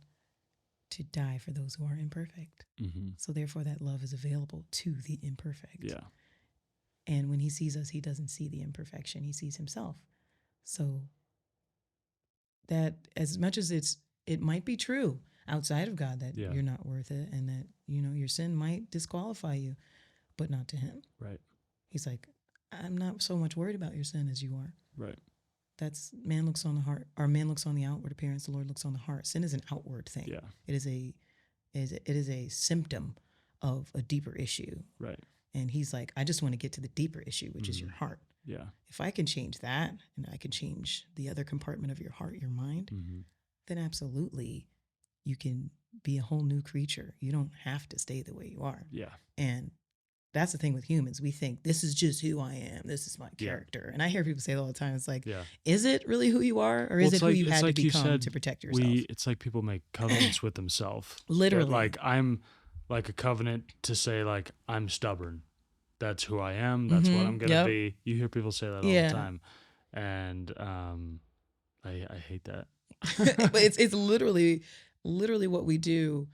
to die for those who are imperfect. Mm-hmm. So therefore that love is available to the imperfect. Yeah. And when he sees us, he doesn't see the imperfection. He sees himself. So that as much as it might be true outside of God that you're not worth it and that, your sin might disqualify you, but not to him. Right. He's like, I'm not so much worried about your sin as you are. Right. That's man looks on the heart, or man looks on the outward appearance. The Lord looks on the heart. Sin is an outward thing. Yeah. It is a symptom of a deeper issue. Right. And he's like, I just want to get to the deeper issue, which is your heart. Yeah. If I can change that, and I can change the other compartment of your heart, your mind, then absolutely you can be a whole new creature. You don't have to stay the way you are. Yeah. And that's the thing with humans. We think this is just who I am. This is my character. And I hear people say it all the time. It's like, is it really who you are? Or is it who you had to become to protect yourself? It's like people make covenants with themselves. Literally. Like I'm like a covenant to say like, I'm stubborn. That's who I am. That's what I'm going to be. You hear people say that all the time. And I hate that. But it's literally what we do.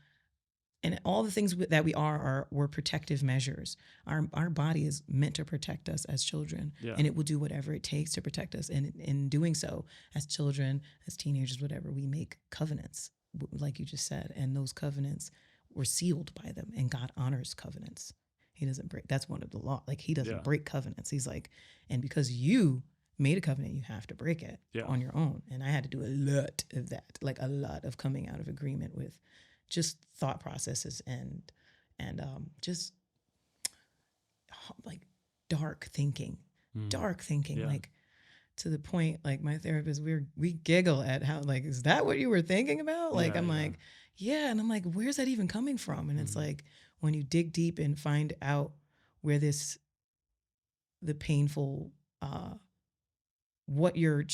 And all the things that we were protective measures. Our body is meant to protect us as children, and it will do whatever it takes to protect us. And in doing so, as children, as teenagers, whatever, we make covenants, like you just said, and those covenants were sealed by them. And God honors covenants. He doesn't break. That's one of the law. Like he doesn't break covenants. He's like, and because you made a covenant, you have to break it on your own. And I had to do a lot of that, like a lot of coming out of agreement with just thought processes and just like dark thinking, like to the point, like my therapist, we giggle at how, like, is that what you were thinking about? Like, I'm like, yeah. And I'm like, where's that even coming from? And it's like, when you dig deep and find out where the painful, what your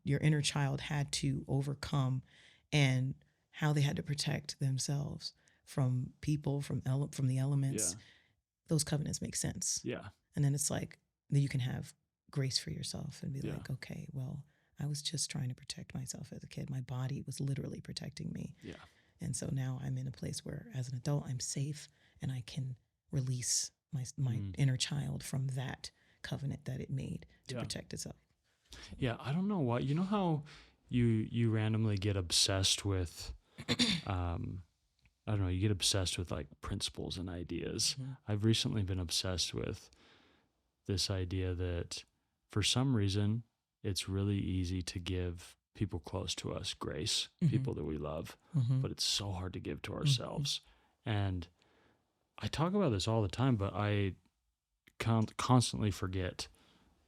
inner child had to overcome, and how they had to protect themselves from people, from the elements, those covenants make sense. Yeah. And then it's like, then you can have grace for yourself and be like, okay, well, I was just trying to protect myself as a kid. My body was literally protecting me. Yeah. And so now I'm in a place where, as an adult, I'm safe and I can release my inner child from that covenant that it made to protect itself. Yeah, I don't know why. You know how you randomly get obsessed with, I don't know, you get obsessed with like principles and ideas. I've recently been obsessed with this idea that for some reason it's really easy to give people close to us grace, people that we love, but it's so hard to give to ourselves. And I talk about this all the time, but I constantly forget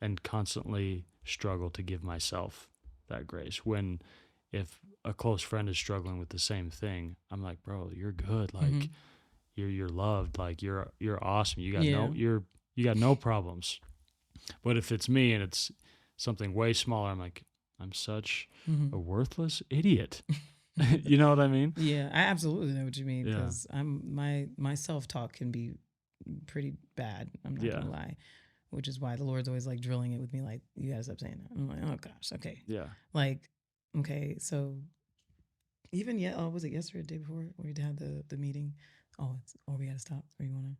and constantly struggle to give myself that grace. When if a close friend is struggling with the same thing, I'm like, bro, you're good. Like you're loved. Like you're awesome. You got you got no problems. But if it's me and it's something way smaller, I'm like, I'm such a worthless idiot. You know what I mean? Yeah, I absolutely know what you mean, because my self-talk can be pretty bad. I'm not gonna lie, which is why the Lord's always like drilling it with me, like, you gotta stop saying that. I'm like, oh gosh, okay. Yeah. Like, okay, so even was it yesterday, the day before, we had the meeting? We gotta stop. Or you wanna?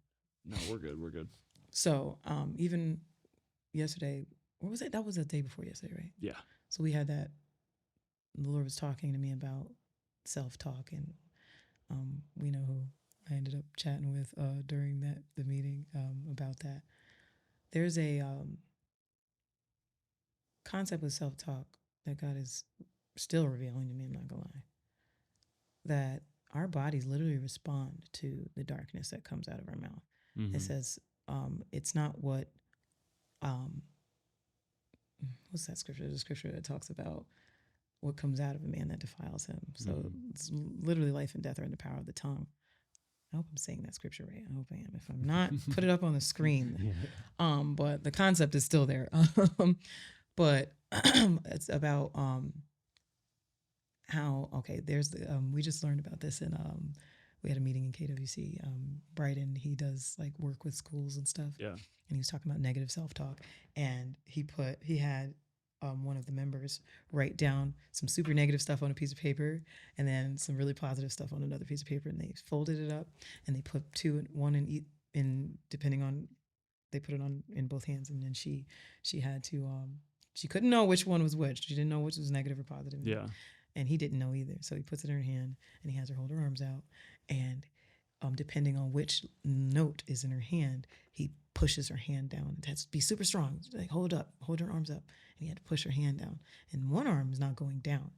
No, we're good. We're good. So even yesterday, what was it? That was the day before yesterday, right? Yeah. So we had that. The Lord was talking to me about self-talk, and we know who I ended up chatting with during the meeting about that. There's a concept of self-talk that God is still revealing to me, I'm not gonna lie, that our bodies literally respond to the darkness that comes out of our mouth. It says it's not what what's that scripture? The scripture that talks about what comes out of a man that defiles him. So it's literally life and death are in the power of the tongue. I hope I'm saying that scripture right. I hope I am. If I'm not, put it up on the screen. But the concept is still there. But it's about how, there's we just learned about this in we had a meeting in KWC. Brighton, he does like work with schools and stuff. Yeah. And he was talking about negative self-talk, and he had one of the members write down some super negative stuff on a piece of paper and then some really positive stuff on another piece of paper, and they folded it up and they put one in depending on, they put it on in both hands, and then she had to she couldn't know which one was which. She didn't know which was negative or positive. Yeah. And he didn't know either. So he puts it in her hand and he has her hold her arms out, and depending on which note is in her hand, he pushes her hand down. It has to be super strong. Like, hold her arms up. And he had to push her hand down. And one arm is not going down.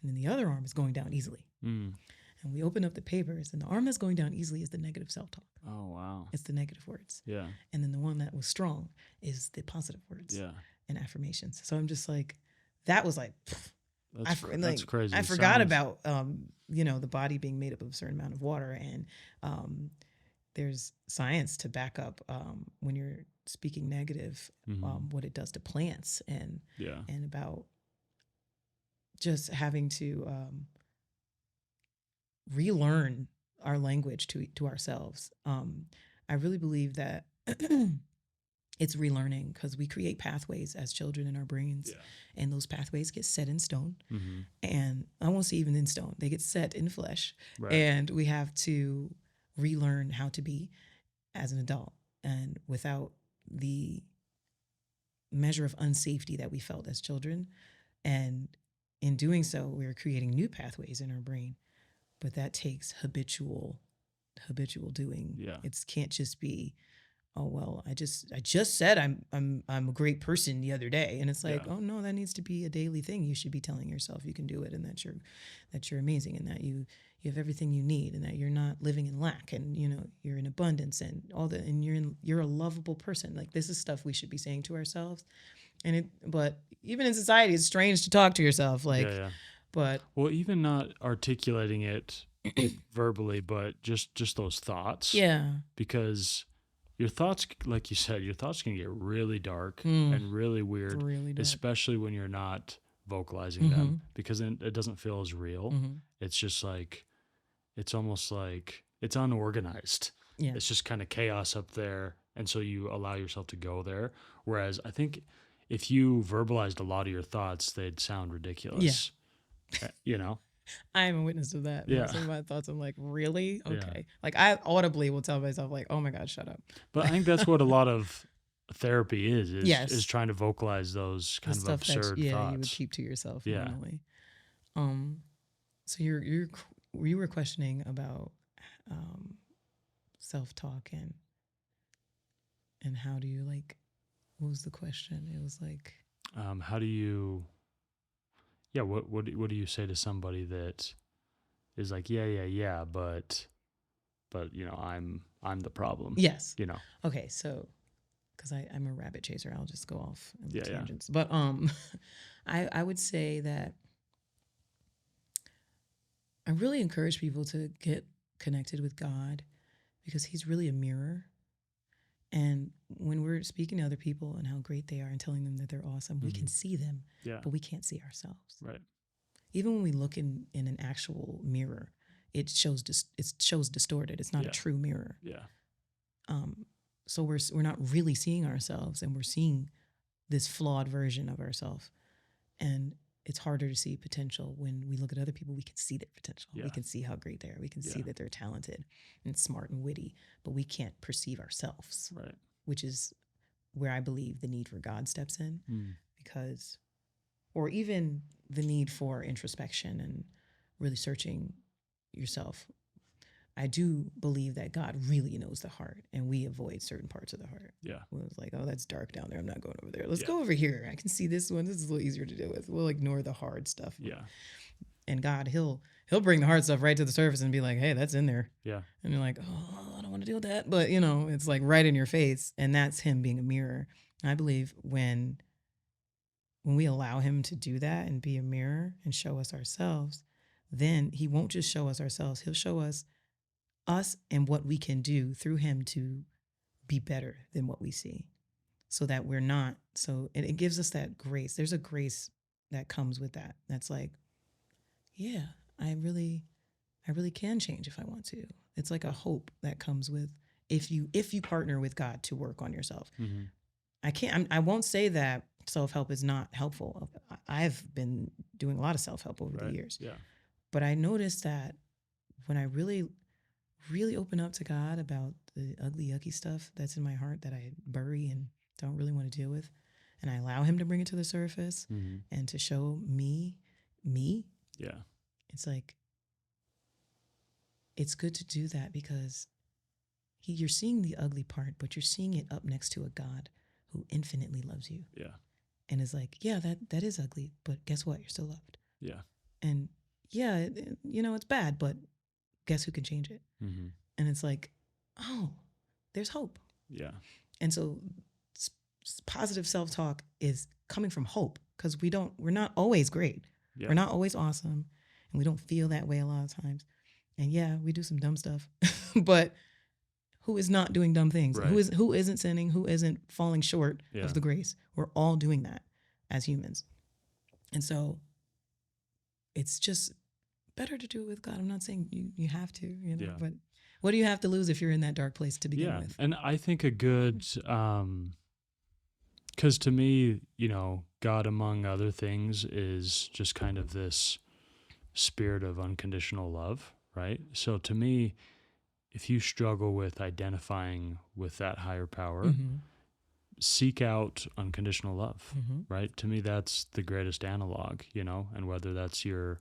And then the other arm is going down easily. And we open up the papers, and the arm that's going down easily is the negative self-talk. Oh, wow. It's the negative words. Yeah. And then the one that was strong is the positive words. Yeah. And affirmations. So I'm just like, that was like, that's crazy. I forgot about, the body being made up of a certain amount of water. And there's science to back up when you're speaking negative, what it does to plants and about just having to relearn our language to ourselves. I really believe that it's relearning, because we create pathways as children in our brains, and those pathways get set in stone. And I won't say even in stone, they get set in flesh. Right. And we have to relearn how to be as an adult, and without the measure of unsafety that we felt as children. And in doing so, we're creating new pathways in our brain. But that takes habitual doing. Yeah. It can't just be, oh well, I just said I'm a great person the other day, and it's like, oh no, that needs to be a daily thing. You should be telling yourself you can do it, and that you're amazing, and that you have everything you need, and that you're not living in lack, and you're in abundance, and all that, and you're a lovable person. Like, this is stuff we should be saying to ourselves. But even in society, it's strange to talk to yourself. Like, but well, even not articulating it verbally, but just those thoughts. Yeah. Because your thoughts, like you said, your thoughts can get really dark and really weird, especially when you're not vocalizing them, because it doesn't feel as real. It's just like, it's almost like it's unorganized. Yeah. It's just kind of chaos up there. And so you allow yourself to go there. Whereas I think if you verbalized a lot of your thoughts, they'd sound ridiculous. Yeah. I'm a witness of that. Yeah. Some of my thoughts, I'm like, really? Okay. Yeah. Like, I audibly will tell myself, like, oh my God, shut up. But I think that's what a lot of therapy is trying to vocalize those kind of absurd thoughts. Yeah, you would keep to yourself normally. So you were questioning about self-talk and how do you, like, what was the question? It was like, how do you, what do you say to somebody that is like, but I'm the problem. Yes. Okay, so because I'm a rabbit chaser, I'll just go off in tangents. But I would say that I really encourage people to get connected with God, because he's really a mirror. And when we're speaking to other people and how great they are and telling them that they're awesome, we can see them, but we can't see ourselves. Right. Even when we look in an actual mirror, it shows distorted. It's not a true mirror. Yeah. So we're not really seeing ourselves, and we're seeing this flawed version of ourselves. And it's harder to see potential. When we look at other people, we can see their potential. Yeah. We can see how great they are. We can see that they're talented and smart and witty, but we can't perceive ourselves. Right. Which is where I believe the need for God steps in, because, or even the need for introspection and really searching yourself. I do believe that God really knows the heart, and we avoid certain parts of the heart. Yeah. It was like, oh, that's dark down there. I'm not going over there. Let's go over here. I can see this one. This is a little easier to deal with. We'll ignore the hard stuff. Yeah. And God, he'll bring the hard stuff right to the surface and be like, hey, that's in there. Yeah. And you're like, oh, I don't want to deal with that. But, it's like right in your face. And that's him being a mirror. And I believe when we allow him to do that and be a mirror and show us ourselves, then he won't just show us ourselves. He'll show us and what we can do through him to be better than what we see, so that we're not. So it gives us that grace. There's a grace that comes with that. That's like, yeah, I really can change if I want to. It's like a hope that comes with if you partner with God to work on yourself. I won't say that self-help is not helpful. I've been doing a lot of self-help over the years. Yeah. But I noticed that when I really open up to God about the ugly, yucky stuff that's in my heart that I bury and don't really want to deal with, and I allow him to bring it to the surface and to show me, yeah, it's like it's good to do that because you're seeing the ugly part, but you're seeing it up next to a God who infinitely loves you. Yeah. And is like, yeah, that is ugly, but guess what? You're still loved. Yeah. And yeah, it's bad, but guess who can change it? Mm-hmm. And it's like, oh, there's hope. Yeah. And so positive self-talk is coming from hope because we're not always great. Yeah. We're not always awesome. And we don't feel that way a lot of times. And yeah, we do some dumb stuff, but who is not doing dumb things? Right. Who isn't sinning? Who isn't falling short of the grace? We're all doing that as humans. And so it's just better to do it with God. I'm not saying you have to, but what do you have to lose if you're in that dark place to begin with? And I think a good, because to me, God, among other things, is just kind of this spirit of unconditional love, right? So to me, if you struggle with identifying with that higher power, seek out unconditional love, right? To me, that's the greatest analog, and whether that's your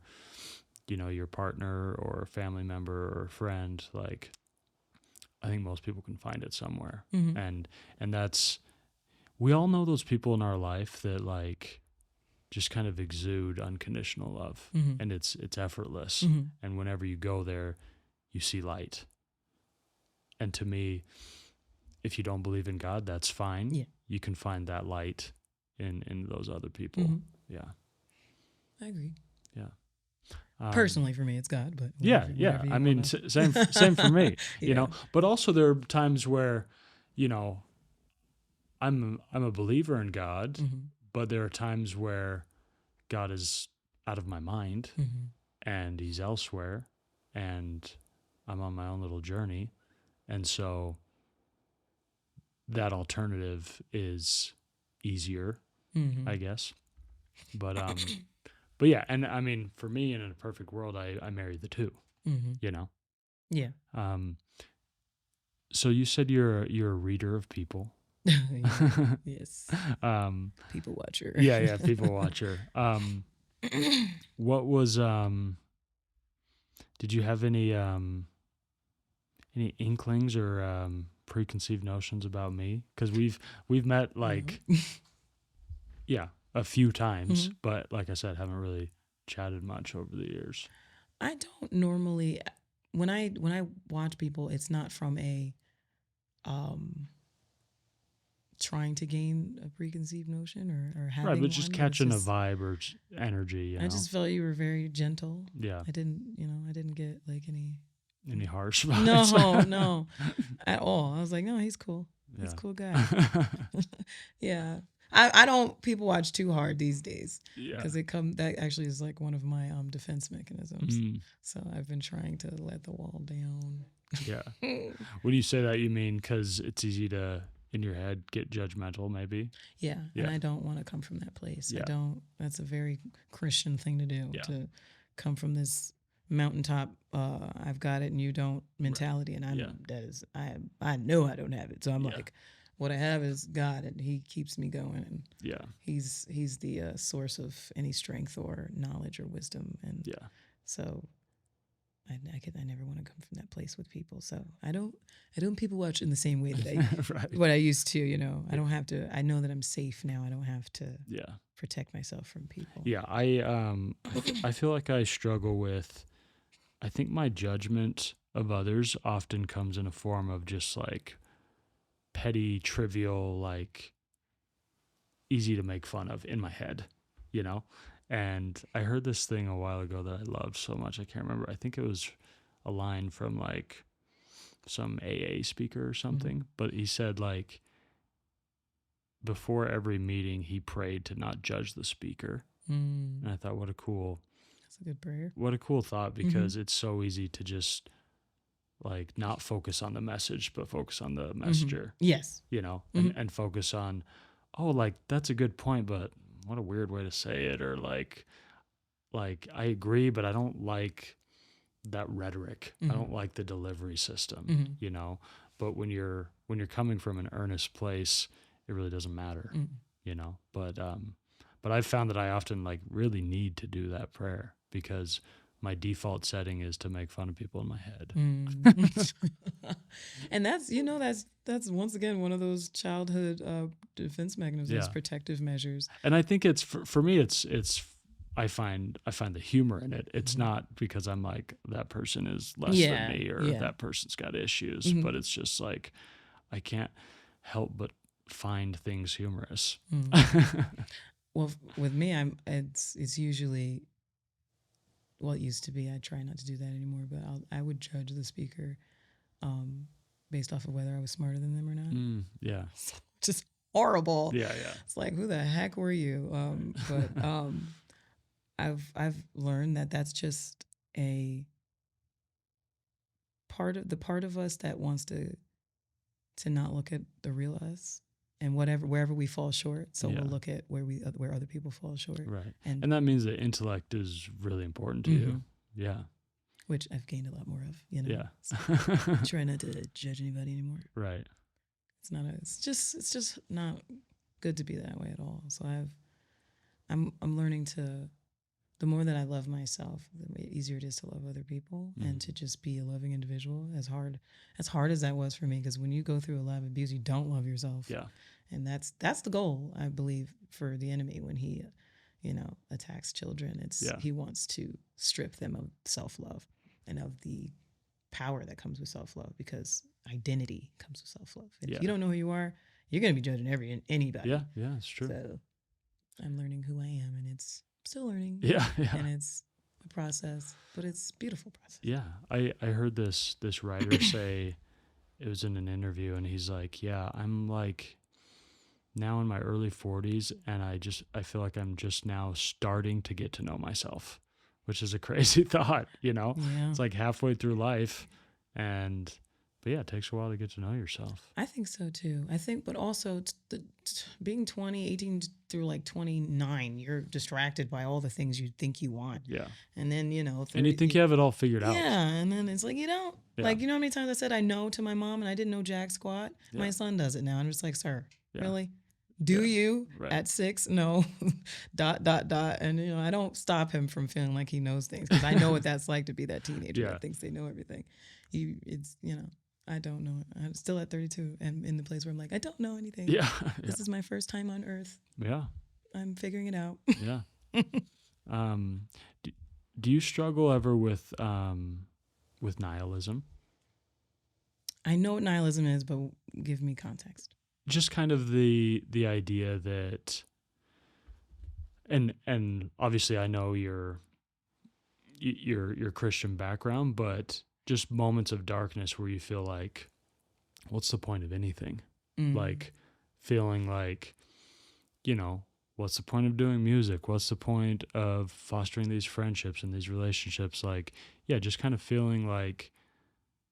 partner or a family member or a friend, like, I think most people can find it somewhere. And that's, we all know those people in our life that like just kind of exude unconditional love, and it's effortless. And whenever you go there, you see light. And to me, if you don't believe in God, that's fine. Yeah. You can find that light in those other people. Yeah. I agree. Yeah. Personally, for me, it's God, but whatever I mean, same for me, But also there are times where, I'm a believer in God, but there are times where God is out of my mind and he's elsewhere, and I'm on my own little journey. And so that alternative is easier, I guess. But yeah, and I mean, for me, in a perfect world, I marry the two, Yeah. So you said you're a reader of people. Yes. People watcher. Yeah, people watcher. What was did you have any inklings or preconceived notions about me? Because we've met like a few times, but like I said, haven't really chatted much over the years. I don't normally, when I watch people, it's not from a trying to gain a preconceived notion or having right, but just catching a vibe or energy. I just felt you were very gentle. Yeah, I didn't get like any harsh vibes. No, at all. I was like, no, he's cool. He's a cool guy. Yeah. I don't people watch too hard these days because that actually is like one of my defense mechanisms. So I've been trying to let the wall down. Yeah. When you say that, you mean because it's easy to, in your head, get judgmental, maybe? Yeah. And I don't want to come from that place. Yeah. That's a very Christian thing to do, to come from this mountaintop, I've got it and you don't mentality. Right. And I know I don't have it. So I'm like, what I have is God, and he keeps me going. And he's the source of any strength or knowledge or wisdom. And so I never want to come from that place with people. So I don't people watch in the same way that what I used to, I don't have to, I know that I'm safe now. I don't have to protect myself from people. Yeah. I feel like I struggle with, I think my judgment of others often comes in a form of just like petty, trivial, like easy to make fun of in my head, And I heard this thing a while ago that I loved so much. I can't remember. I think it was a line from like some AA speaker or something, but he said like before every meeting, he prayed to not judge the speaker. And I thought, that's a good prayer. What a cool thought, because it's so easy to just like not focus on the message, but focus on the messenger. Yes. And focus on, like, that's a good point, but what a weird way to say it. Or like I agree, but I don't like that rhetoric. I don't like the delivery system, but when you're coming from an earnest place, it really doesn't matter, but I've found that I often like really need to do that prayer, because my default setting is to make fun of people in my head. And that's, that's once again one of those childhood defense mechanisms, protective measures. And I think it's for me, it's I find the humor in it. It's not because I'm like, that person is less than me, or that person's got issues, but it's just like, I can't help but find things humorous. Well, with me, it's usually, well, it used to be. I try not to do that anymore, but I would judge the speaker based off of whether I was smarter than them or not. Yeah. Just horrible. Yeah. It's like, who the heck were you? But I've learned that that's just a part of us that wants to not look at the real us, and wherever we fall short. So we'll look at where other people fall short. Right. And that means that intellect is really important to you. Yeah. Which I've gained a lot more of, Yeah. So try not to judge anybody anymore. Right. It's just not good to be that way at all. So I'm learning to, the more that I love myself, the easier it is to love other people and to just be a loving individual. As hard as that was for me, because when you go through a lot of abuse, you don't love yourself. Yeah. And that's the goal, I believe, for the enemy when he, attacks children. He wants to strip them of self-love and of the power that comes with self-love, because identity comes with self-love. And if you don't know who you are, you're going to be judging anybody. Yeah, it's true. So I'm learning who I am, and it's still learning. Yeah. And it's a process, but it's a beautiful process. Yeah. I heard this writer say, it was in an interview, and he's like, yeah, I'm like now in my early 40s, and I feel like I'm just now starting to get to know myself, which is a crazy thought, Yeah. It's like halfway through life, but yeah, it takes a while to get to know yourself. I think so too. But also being 18 through like 29, you're distracted by all the things you think you want. Yeah. And then, 30, and you think you have it all figured out. Yeah. And then it's like, you don't. Yeah. Like, how many times I said I know to my mom and I didn't know jack squat? Yeah. My son does it now. I'm just like, sir, really? Do you at 6? No. ... And, I don't stop him from feeling like he knows things, because I know what that's like to be that teenager that thinks they know everything. I don't know. I'm still at 32 and in the place where I'm like, I don't know anything. Yeah. This is my first time on earth. Yeah. I'm figuring it out. Yeah. Do you struggle ever with nihilism? I know what nihilism is, but give me context. Just kind of the idea that, and obviously I know your Christian background, but just moments of darkness where you feel like, what's the point of anything? Like feeling like, what's the point of doing music? What's the point of fostering these friendships and these relationships? Like, just kind of feeling like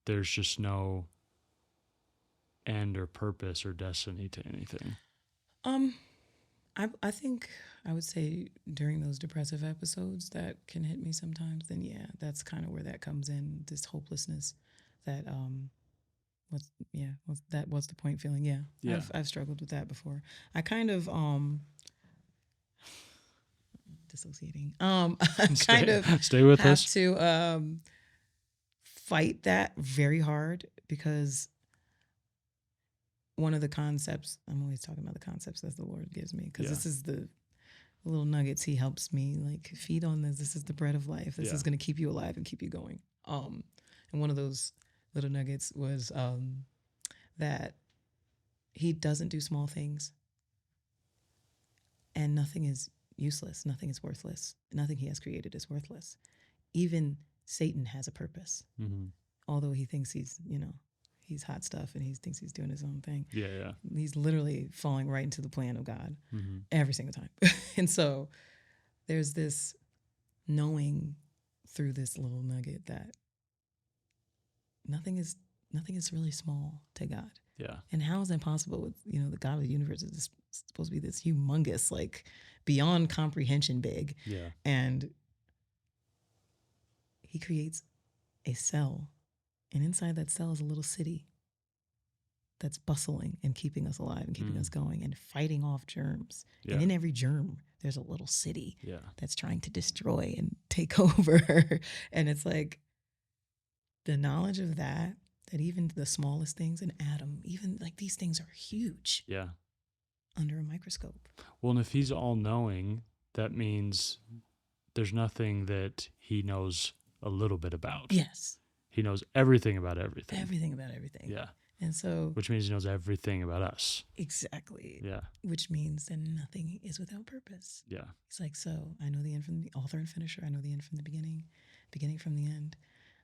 there's just no end or purpose or destiny to anything. I think I would say during those depressive episodes that can hit me sometimes, then that's kind of where that comes in, this hopelessness that what's the point feeling? Yeah. I've struggled with that before. I kind of dissociating. Stay with us. To fight that very hard, because one of the concepts, I'm always talking about the concepts that the Lord gives me, because this is the little nuggets he helps me like feed on. This is the bread of life. This is going to keep you alive and keep you going. And one of those little nuggets was that he doesn't do small things, and nothing is useless. Nothing is worthless. Nothing he has created is worthless. Even Satan has a purpose, although he thinks he's hot stuff and he thinks he's doing his own thing. Yeah. He's literally falling right into the plan of God every single time. And so there's this knowing through this little nugget that nothing is really small to God. Yeah. And how is that possible with, the God of the universe is supposed to be this humongous, like beyond comprehension big. Yeah. And he creates a cell. And inside that cell is a little city that's bustling and keeping us alive and keeping us going and fighting off germs. Yeah. And in every germ, there's a little city Yeah. that's trying to destroy and take over. And it's like the knowledge of that even the smallest things, an atom, even like these things are huge. Yeah. Under a microscope. Well, and if he's all knowing, that means there's nothing that he knows a little bit about. Yes. He knows everything about everything. Everything about everything. Yeah. And so. Which means he knows everything about us. Exactly. Yeah. Which means that nothing is without purpose. Yeah. It's like, so I know the end from the author and finisher. I know the end from the beginning from the end.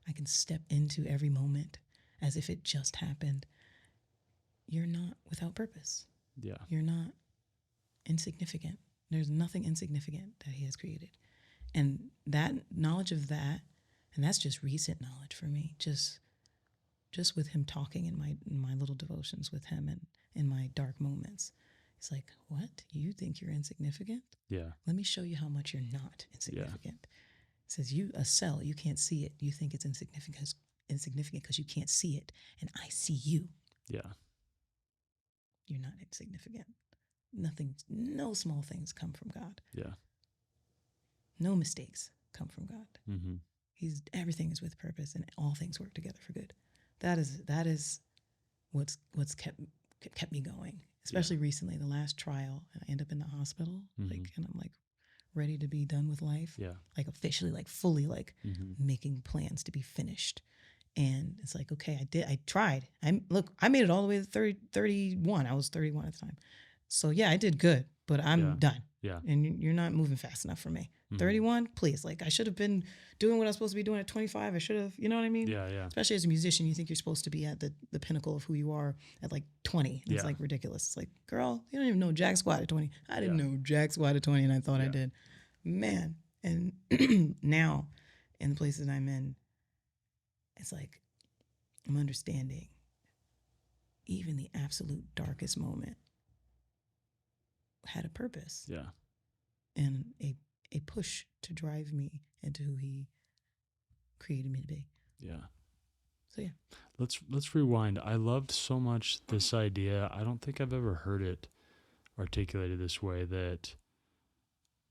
I can step into every moment as if it just happened. You're not without purpose. Yeah. You're not insignificant. There's nothing insignificant that he has created. And that knowledge of that, and that's just recent knowledge for me, just with him talking in my little devotions with him and in my dark moments. It's like, what? You think you're insignificant? Yeah. Let me show you how much you're not insignificant. It says, a cell, you can't see it. You think it's insignificant because you can't see it. And I see you. Yeah. You're not insignificant. Nothing, no small things come from God. Yeah. No mistakes come from God. Mm-hmm. Everything is with purpose, and all things work together for good. That is what's kept me going, especially recently. The last trial, and I end up in the hospital, and I'm like ready to be done with life. Yeah. Like officially, like fully, like making plans to be finished. And it's like, okay, I tried. I made it all the way to 31. I was 31 at the time. So yeah, I did good, but I'm done. Yeah. And you're not moving fast enough for me. 31, please. Like I should have been doing what I was supposed to be doing at 25. I should have, you know what I mean? Yeah, yeah. Especially as a musician, you think you're supposed to be at the pinnacle of who you are at like 20. And it's like ridiculous. It's like, girl, you don't even know jack squat at 20. I didn't know jack squat at 20, and I thought I did. Man. And now in the places I'm in, it's like I'm understanding even the absolute darkest moment had a purpose. Yeah. And a push to drive me into who he created me to be. Yeah. So yeah. Let's rewind. I loved so much this idea. I don't think I've ever heard it articulated this way, that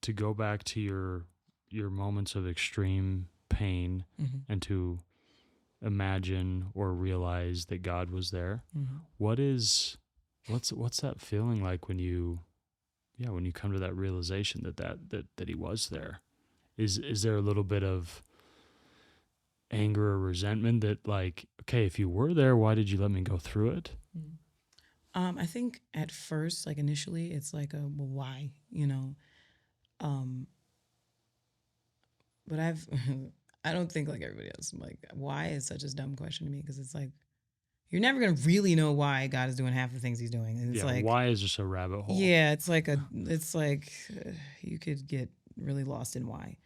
to go back to your moments of extreme pain and to imagine or realize that God was there. What's that feeling like when you come to that realization that he was there? Is there a little bit of anger or resentment that, like, okay, if you were there, why did you let me go through it? I think at first, like initially, it's like well, why, but I don't think like everybody else. Like, why is such a dumb question to me? Because it's like, you're never going to really know why God is doing half the things he's doing. And it's like, why is this a rabbit hole? Yeah, it's like you could get really lost in why.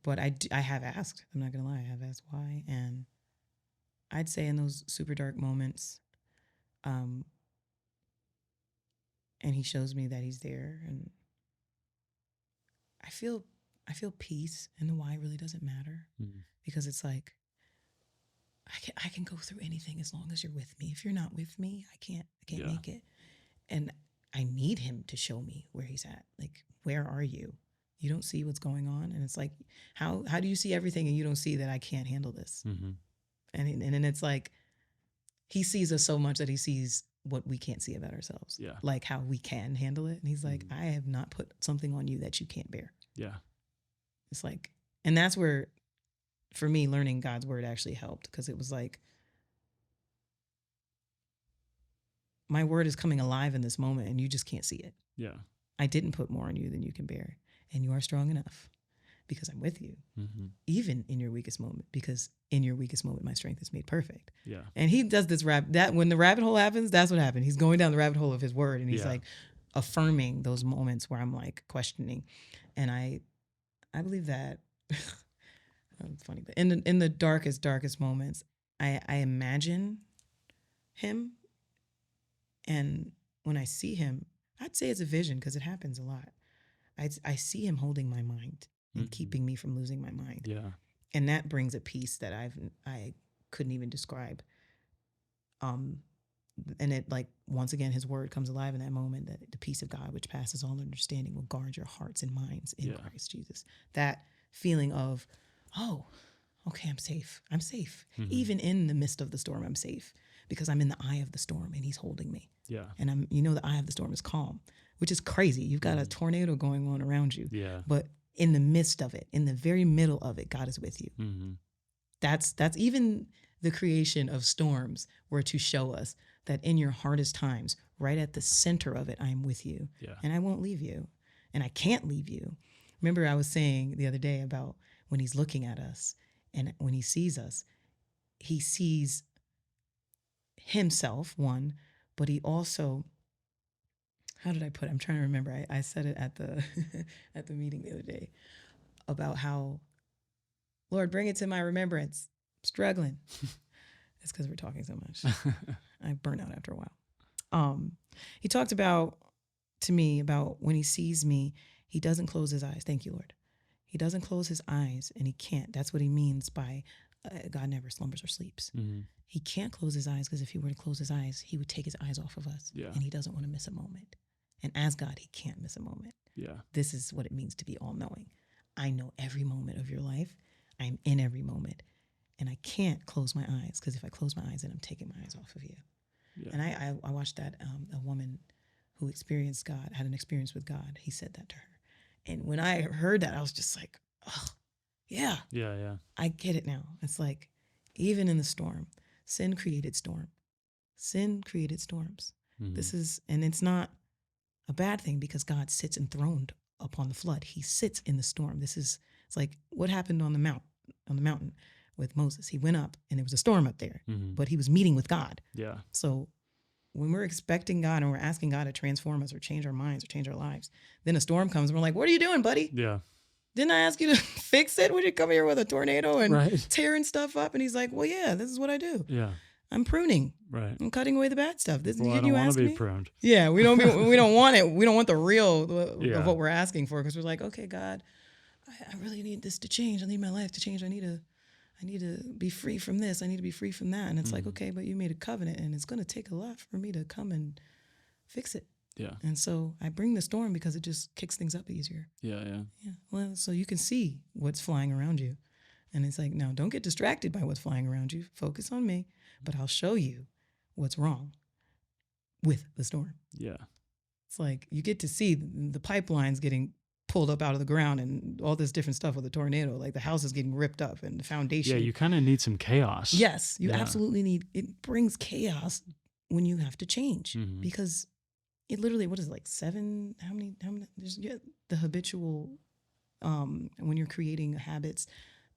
But I have asked, I'm not going to lie, I have asked why. And I'd say in those super dark moments, and he shows me that he's there, and I feel peace, and the why really doesn't matter, because it's like, I can go through anything as long as you're with me. If you're not with me, I can't make it. And I need him to show me where he's at. Like, where are you? You don't see what's going on. And it's like, how do you see everything and you don't see that I can't handle this? And then it's like, he sees us so much that he sees what we can't see about ourselves. Yeah. Like how we can handle it. And he's like, I have not put something on you that you can't bear. Yeah. It's like, and that's where, for me, learning God's word actually helped, because it was like, my word is coming alive in this moment and you just can't see it. Yeah. I didn't put more on you than you can bear, and you are strong enough because I'm with you, even in your weakest moment, because in your weakest moment, my strength is made perfect. Yeah. And he does this that when the rabbit hole happens, that's what happened. He's going down the rabbit hole of his word, and he's like affirming those moments where I'm like questioning. And I believe that it's funny, but in the darkest moments, I imagine him. And when I see him, I'd say it's a vision, because it happens a lot. I see him holding my mind and keeping me from losing my mind. Yeah. And that brings a peace that I couldn't even describe. and it like, once again, his word comes alive in that moment, that the peace of God, which passes all understanding, will guard your hearts and minds in Christ Jesus. That feeling of, oh, okay, I'm safe. I'm safe. Even in the midst of the storm, I'm safe because I'm in the eye of the storm and he's holding me. Yeah. And the eye of the storm is calm, which is crazy. You've got a tornado going on around you. Yeah. But in the midst of it, in the very middle of it, God is with you. That's even the creation of storms were to show us that in your hardest times, right at the center of it, I am with you. Yeah. And I won't leave you. And I can't leave you. Remember, I was saying the other day about when he's looking at us and when he sees himself, one, but he also, how did I put it? I'm trying to remember. I said it at the at the meeting the other day about how, Lord, bring it to my remembrance. I'm struggling. It's because we're talking so much. I burn out after a while. He talked to me about when he sees me, he doesn't close his eyes. Thank you, Lord. He doesn't close his eyes, and he can't. That's what he means by God never slumbers or sleeps. He can't close his eyes because if he were to close his eyes, he would take his eyes off of us. Yeah. And he doesn't want to miss a moment. And as God, he can't miss a moment. Yeah. This is what it means to be all-knowing. I know every moment of your life. I'm in every moment. And I can't close my eyes because if I close my eyes, then I'm taking my eyes off of you. Yeah. And I watched that, a woman who experienced God, had an experience with God. He said that to her. And when I heard that, I was just like, oh, yeah. Yeah, yeah. I get it now. It's like, even in the storm, sin created storm. Sin created storms. And it's not a bad thing because God sits enthroned upon the flood. He sits in the storm. It's like what happened on the mountain with Moses. He went up and there was a storm up there, but he was meeting with God. Yeah. So when we're expecting God and we're asking God to transform us or change our minds or change our lives, then a storm comes and we're like, what are you doing, buddy? Yeah. Didn't I ask you to fix it? Would you come here with a tornado and tearing stuff up? And he's like, well, yeah, this is what I do. Yeah. I'm pruning. Right. I'm cutting away the bad stuff. I don't want to be pruned. Yeah, we don't want it. We don't want the real of what we're asking for because we're like, okay, God, I really need this to change. I need my life to change. I need to be free from this. I need to be free from that. And it's like, okay, but you made a covenant and it's going to take a lot for me to come and fix it. Yeah. And so I bring the storm because it just kicks things up easier. Yeah, yeah. Yeah. Well, so you can see what's flying around you. And it's like, no, don't get distracted by what's flying around you. Focus on me, but I'll show you what's wrong with the storm. Yeah. It's like you get to see the pipelines getting pulled up out of the ground and all this different stuff with the tornado. Like the house is getting ripped up and the foundation. Yeah, you kind of need some chaos. Yes, you absolutely need. It brings chaos when you have to change because it literally, what is it, like seven? How many? There's the habitual. When you're creating habits,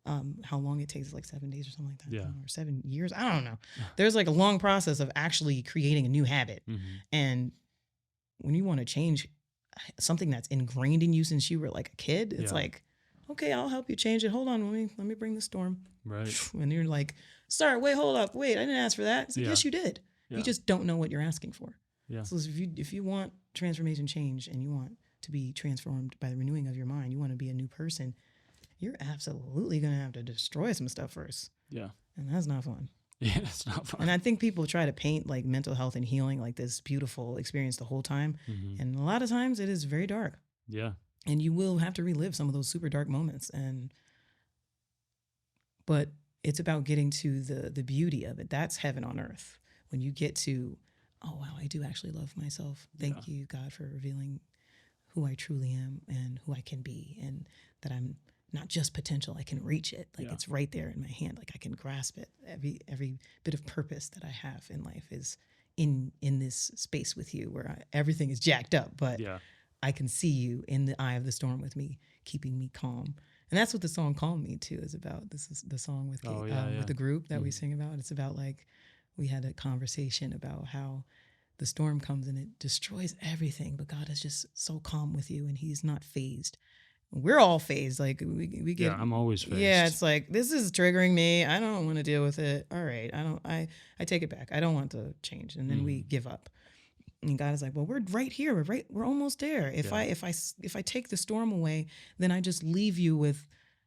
how long it takes is like 7 days or something like that. Yeah. Or 7 years. I don't know. There's like a long process of actually creating a new habit, and when you want to change something that's ingrained in you since you were like a kid, it's like, okay, I'll help you change it. Hold on, let me bring the storm. Right. And you're like, sorry, wait, hold up, wait, I didn't ask for that. It's like, yes, you did. Yeah. You just don't know what you're asking for. Yeah. So if you want transformation, change, and you want to be transformed by the renewing of your mind, you want to be a new person, you're absolutely going to have to destroy some stuff first. Yeah. And that's not fun. Yeah, it's not fun. And I think people try to paint like mental health and healing like this beautiful experience the whole time. And a lot of times it is very dark. Yeah. And you will have to relive some of those super dark moments. But it's about getting to the beauty of it. That's heaven on earth. When you get to, oh, wow, I do actually love myself. Thank you, God, for revealing who I truly am and who I can be, and that I'm not just potential, I can reach it. Like it's right there in my hand. Like I can grasp it. Every bit of purpose that I have in life is in this space with you where everything is jacked up, but I can see you in the eye of the storm with me, keeping me calm. And that's what the song Calm Me Too is about. This is the song with with the group that we sing about. It's about like, we had a conversation about how the storm comes and it destroys everything, but God is just so calm with you and he's not phased. We're all phased. Like we get. Yeah, I'm always phased. Yeah, it's like, this is triggering me. I don't want to deal with it. All right, I take it back. I don't want to change, and then we give up. And God is like, well, we're right here. We're almost there. If I take the storm away, then I just leave you with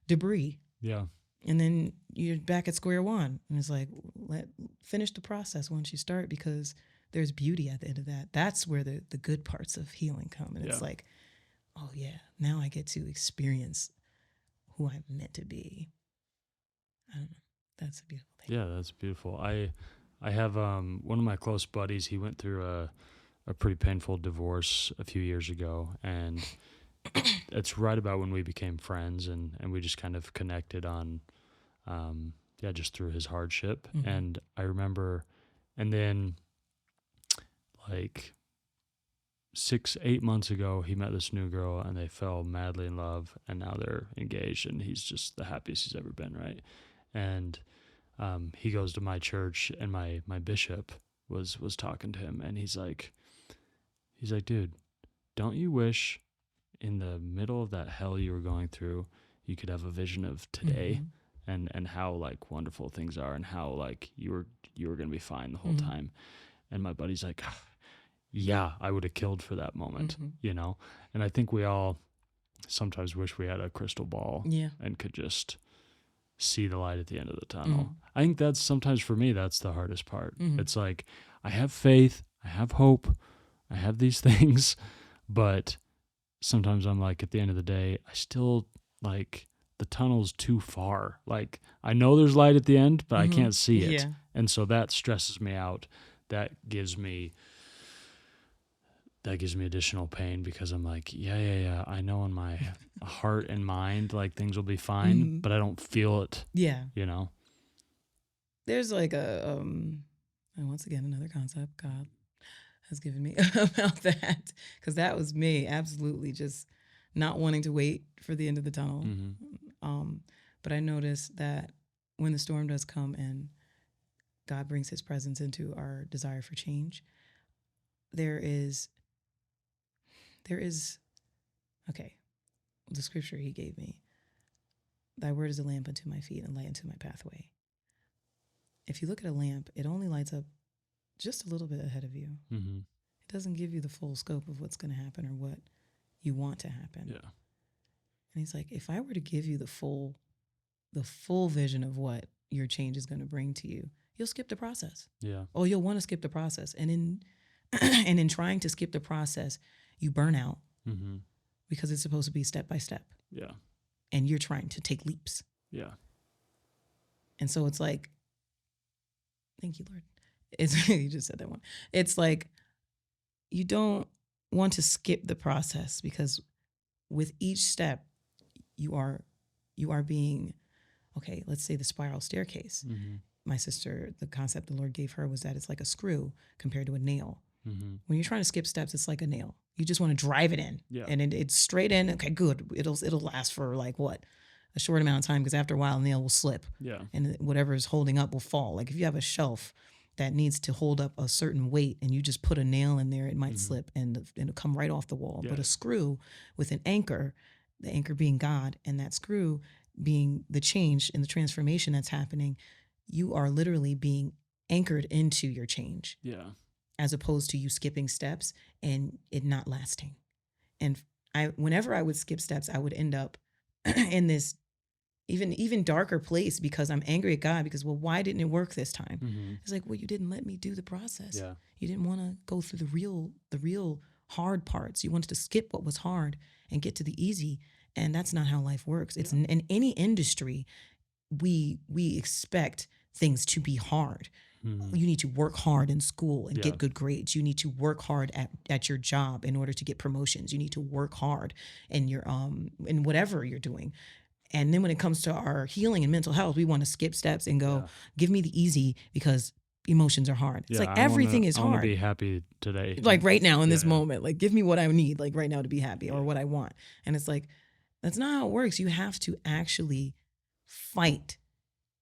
debris. Yeah. And then you're back at square one. And it's like, finish the process once you start, because there's beauty at the end of that. That's where the good parts of healing come. And it's like, oh yeah, now I get to experience who I'm meant to be. I don't know. That's a beautiful thing. Yeah, that's beautiful. I have one of my close buddies. He went through a pretty painful divorce a few years ago, and it's right about when we became friends, and we just kind of connected on, just through his hardship. Mm-hmm. And I remember, and then like 6-8 months ago, he met this new girl, and they fell madly in love, and now they're engaged, and he's just the happiest he's ever been, right? And he goes to my church, and my bishop was talking to him, and he's like, dude, don't you wish in the middle of that hell you were going through, you could have a vision of today, and how like wonderful things are, and how like you were going to be fine the whole time. And my buddy's like, yeah, I would have killed for that moment, you know? And I think we all sometimes wish we had a crystal ball and could just see the light at the end of the tunnel. I think that's sometimes for me, that's the hardest part. It's like, I have faith, I have hope, I have these things, but sometimes I'm like, at the end of the day, I still like the tunnel's too far. Like, I know there's light at the end, but I can't see it. And so that stresses me out. That gives me additional pain, because I'm like, yeah, I know in my heart and mind, like things will be fine, but I don't feel it. Yeah. You know? There's like and once again, another concept God has given me about that, because that was me, absolutely just not wanting to wait for the end of the tunnel. But I noticed that when the storm does come and God brings his presence into our desire for change, there is, okay, the scripture he gave me, thy word is a lamp unto my feet and a light unto my pathway. If you look at a lamp, it only lights up just a little bit ahead of you. It doesn't give you the full scope of what's going to happen or what you want to happen. Yeah. And he's like, if I were to give you the full vision of what your change is going to bring to you, you'll skip the process. Yeah. Oh, you'll want to skip the process. And in trying to skip the process, you burn out because it's supposed to be step by step. Yeah. And you're trying to take leaps. Yeah. And so it's like, thank you, Lord. You just said that one. It's like, you don't want to skip the process, because with each step, you are being, okay, let's say the spiral staircase. My sister, the concept the Lord gave her was that it's like a screw compared to a nail. When you're trying to skip steps, it's like a nail. You just want to drive it in, and it's straight in. Okay, good. It'll last for like what? A short amount of time, because after a while, the nail will slip. Yeah. And whatever is holding up will fall. Like if you have a shelf that needs to hold up a certain weight and you just put a nail in there, it might slip and it'll come right off the wall. Yeah. But a screw with an anchor, the anchor being God, and that screw being the change and the transformation that's happening, you are literally being anchored into your change. Yeah. As opposed to you skipping steps and it not lasting. And whenever I would skip steps, I would end up in this even darker place, because I'm angry at God, because, well, why didn't it work this time? It's like, well, you didn't let me do the process. Yeah. You didn't want to go through the real hard parts. You wanted to skip what was hard and get to the easy. And that's not how life works. It's in any industry, we expect things to be hard. You need to work hard in school and get good grades. You need to work hard at your job in order to get promotions. You need to work hard in your in whatever you're doing. And then when it comes to our healing and mental health, we want to skip steps and go, give me the easy, because emotions are hard. It's like everything is hard. I want to be happy today. Like right now in this moment, like give me what I need, like right now to be happy, or what I want. And it's like, that's not how it works. You have to actually fight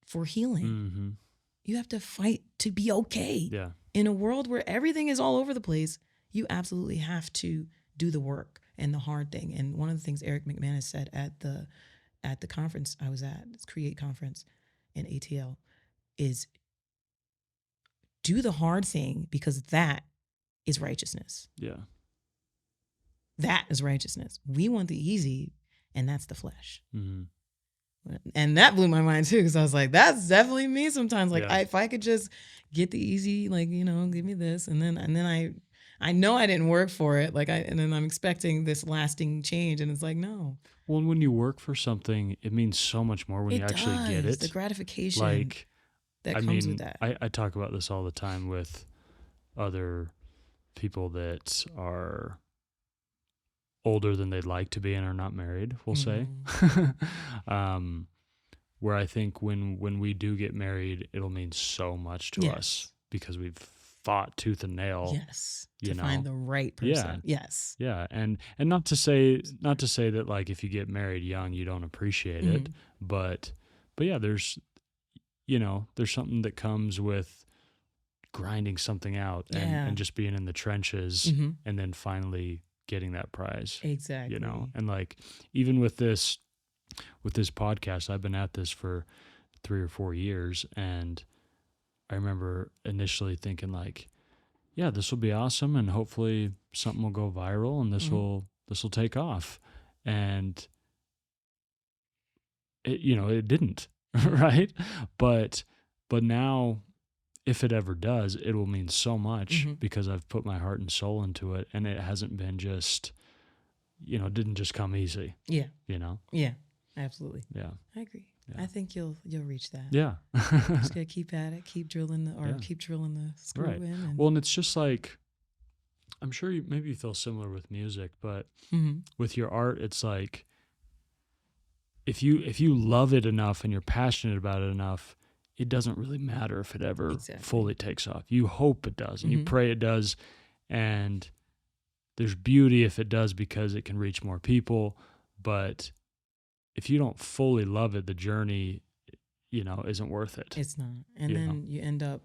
for healing. You have to fight to be okay. Yeah. In a world where everything is all over the place, you absolutely have to do the work and the hard thing. And one of the things Eric McManus said at the conference I was at, this Create conference in ATL, is do the hard thing, because that is righteousness. Yeah. That is righteousness. We want the easy, and that's the flesh. And that blew my mind too, because I was like, that's definitely me sometimes. Like, Yeah. if I could just get the easy, like, give me this, and then I know I didn't work for it, and then I'm expecting this lasting change, and it's like, no. Well, when you work for something, it means so much more when you actually get it. The gratification Like, that I comes mean, with that. I talk about this all the time with other people that are older than they'd like to be and are not married, we'll say. Where I think when we do get married, it'll mean so much to us because we've fought tooth and nail. Yes. To find the right person. Yeah. Yes. Yeah. And not to say that, like, if you get married young, you don't appreciate it, but yeah, there's something that comes with grinding something out and just being in the trenches and then finally getting that prize. Exactly. And like, even with this podcast, I've been at this for 3 or 4 years, and I remember initially thinking, like, yeah, this will be awesome, and hopefully something will go viral, and this will take off. And it didn't, right? But now, if it ever does, it will mean so much because I've put my heart and soul into it, and it hasn't been just, it didn't just come easy. Yeah. Yeah, absolutely. Yeah, I agree. Yeah. I think you'll reach that. Yeah. Just gotta keep at it, keep drilling the screw right. in. Well, and it's just like, I'm sure maybe you feel similar with music, but with your art, it's like, if you love it enough and you're passionate about it enough, it doesn't really matter if it ever fully takes off. You hope it does, and you pray it does, and there's beauty if it does because it can reach more people. But if you don't fully love it, the journey, isn't worth it. It's not. And then you end up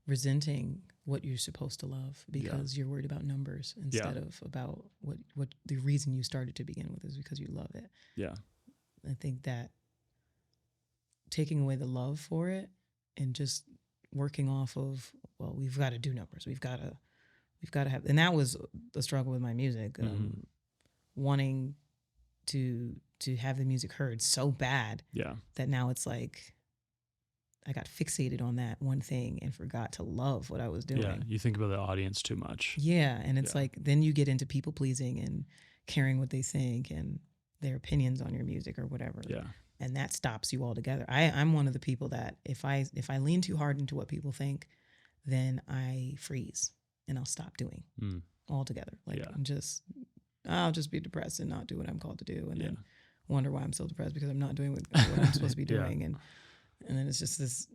resenting what you're supposed to love because you're worried about numbers instead of about what the reason you started to begin with is because you love it. Yeah. I think that taking away the love for it and just working off of, well, we've got to do numbers. We've got to have, and that was the struggle with my music, wanting to have the music heard so bad that now it's like I got fixated on that one thing and forgot to love what I was doing. Yeah, you think about the audience too much. Yeah, and it's like then you get into people pleasing and caring what they think and their opinions on your music or whatever. Yeah. And that stops you altogether. I'm one of the people that if I lean too hard into what people think, then I freeze and I'll stop doing altogether. Like I'll just be depressed and not do what I'm called to do, and then wonder why I'm so depressed because I'm not doing what I'm supposed to be doing, and then it's just this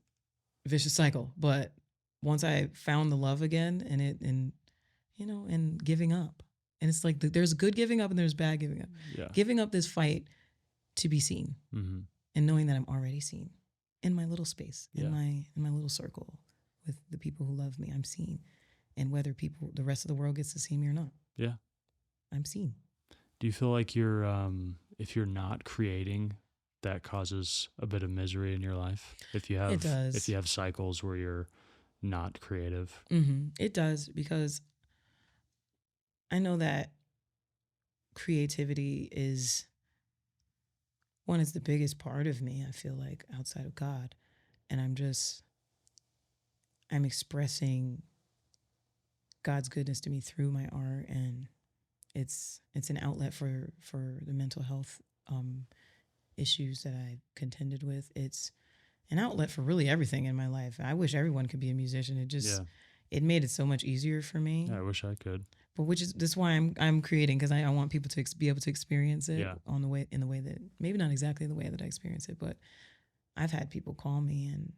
vicious cycle. But once I found the love again, and giving up, and it's like there's good giving up and there's bad giving up. Yeah. Giving up this fight to be seen, and knowing that I'm already seen in my little space, in my little circle with the people who love me, I'm seen, and whether the rest of the world gets to see me or not, I'm seen. Do you feel like you're, if you're not creating, that causes a bit of misery in your life? If you have, it does. If you have cycles where you're not creative, it does, because I know that creativity is the biggest part of me. I feel like outside of God, and I'm expressing God's goodness to me through my art, and it's an outlet for the mental health issues that I contended with. It's an outlet for really everything in my life. I wish everyone could be a musician. It made it so much easier for me. I wish I could. But that's why I'm creating, because I want people to be able to experience it in the way that maybe not exactly the way that I experience it, but I've had people call me and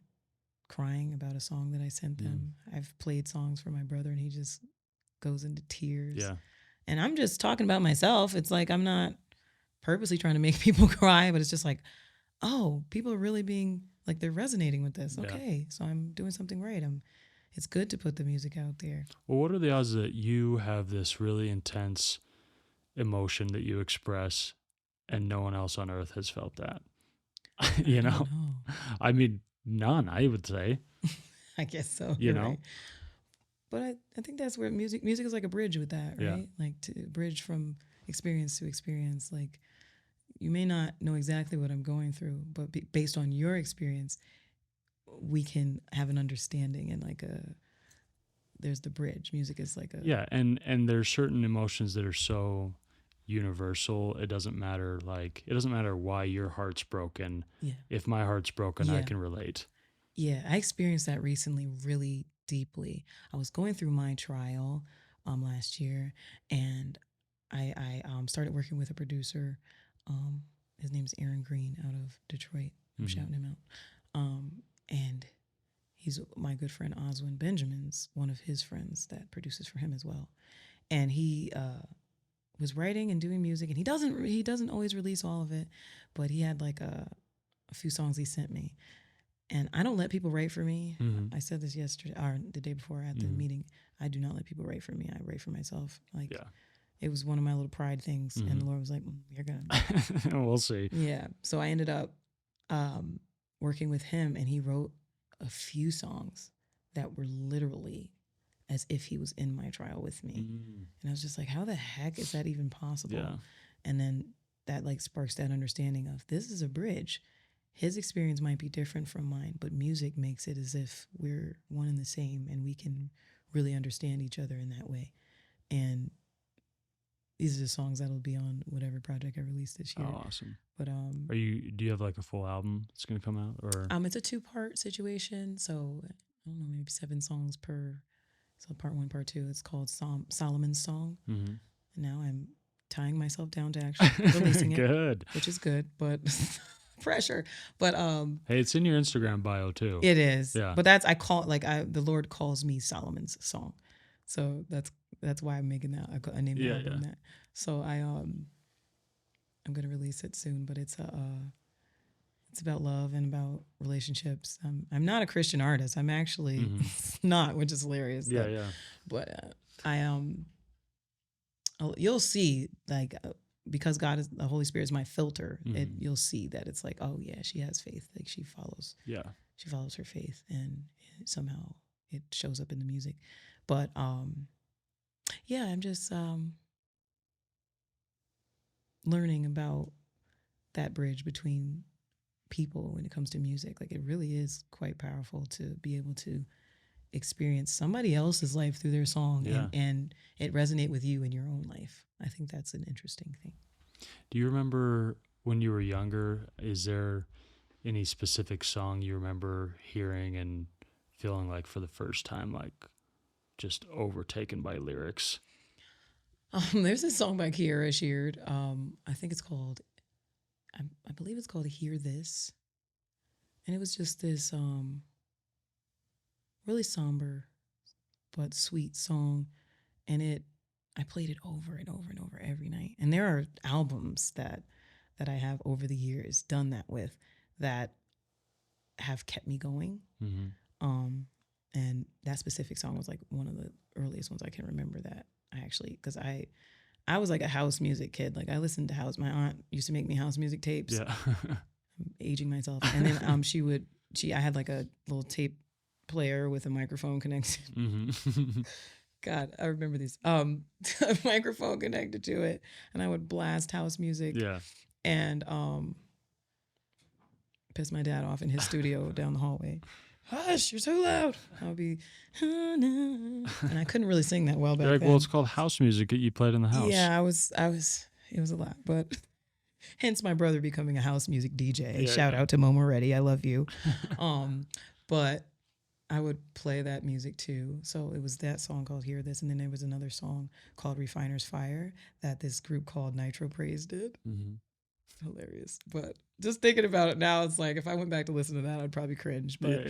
crying about a song that I sent them. I've played songs for my brother and he just goes into tears. Yeah. And I'm just talking about myself. It's like I'm not purposely trying to make people cry, but it's just like, oh, people are really being like, they're resonating with this. Okay, so I'm doing something right. It's good to put the music out there. Well, what are the odds that you have this really intense emotion that you express and no one else on earth has felt that? You know? I mean, none, I would say. I guess so. You know? Right. But I think that's where music is like a bridge with that, right? Like to bridge from experience to experience. Like you may not know exactly what I'm going through, but based on your experience, we can have an understanding and like there's the bridge. Music is like a Yeah, and there's certain emotions that are so universal. It doesn't matter why your heart's broken. yeah. If my heart's broken, I Yeah. can relate. Yeah, I experienced that recently really deeply. I was going through my trial last year, and I started working with a producer. His name's Aaron Green out of Detroit. I'm shouting him out. And he's my good friend Oswin Benjamin's one of his friends that produces for him as well. And he was writing and doing music, and he doesn't always release all of it, but he had like a few songs he sent me. And I don't let people write for me. I said this yesterday or the day before at the meeting. I do not let people write for me. I write for myself. Like it was one of my little pride things, and the Lord was like, "You're gonna." We'll see. Yeah. So I ended up working with him, and he wrote a few songs that were literally as if he was in my trial with me. And I was just like, how the heck is that even possible? Yeah. And then that like sparks that understanding of this is a bridge. His experience might be different from mine, but music makes it as if we're one and the same, and we can really understand each other in that way. And these are the songs that'll be on whatever project I release this year. Oh, awesome. But do you have like a full album that's gonna come out, or it's a 2-part situation, so I don't know, maybe 7 songs per. So part 1, part 2. It's called Solomon's Song. And now I'm tying myself down to actually releasing it. Good. Which is good, but pressure. But hey, it's in your Instagram bio too. It is. Yeah. But that's the Lord calls me Solomon's Song. So that's why I'm making that. I named the album that. So I'm gonna release it soon, but it's about love and about relationships. I'm not a Christian artist. I'm actually not, which is hilarious. Yeah. But you'll see, like, because God is the Holy Spirit is my filter. You'll see that it's like, oh yeah, she has faith. Like she follows her faith, and somehow it shows up in the music. But yeah, I'm just learning about that bridge between people when it comes to music. Like it really is quite powerful to be able to experience somebody else's life through their song and it resonate with you in your own life. I think that's an interesting thing. Do you remember when you were younger, is there any specific song you remember hearing and feeling like for the first time, like just overtaken by lyrics? There's a song by Kiara Sheard. I think it's called, I believe it's called Hear This. And it was just this really somber but sweet song. And I played it over and over and over every night. And there are albums that I have over the years done that with that have kept me going. And that specific song was like one of the earliest ones I can remember that I actually, because I was like a house music kid. Like I listened to house. My aunt used to make me house music tapes. Yeah. I'm aging myself. And then I had like a little tape player with a microphone connected. God, I remember these. A microphone connected to it, and I would blast house music. Yeah. And piss my dad off in his studio down the hallway. Hush, you're so loud. I would be, oh, no. And I couldn't really sing that well back then. Well, it's called house music that you played in the house. Yeah, it was a lot, but hence my brother becoming a house music DJ. Shout out to Momo Reddy. I love you. But I would play that music too. So it was that song called Hear This. And then there was another song called Refiner's Fire that this group called Nitro Praise did. Hilarious. But just thinking about it now, it's like if I went back to listen to that, I'd probably cringe. But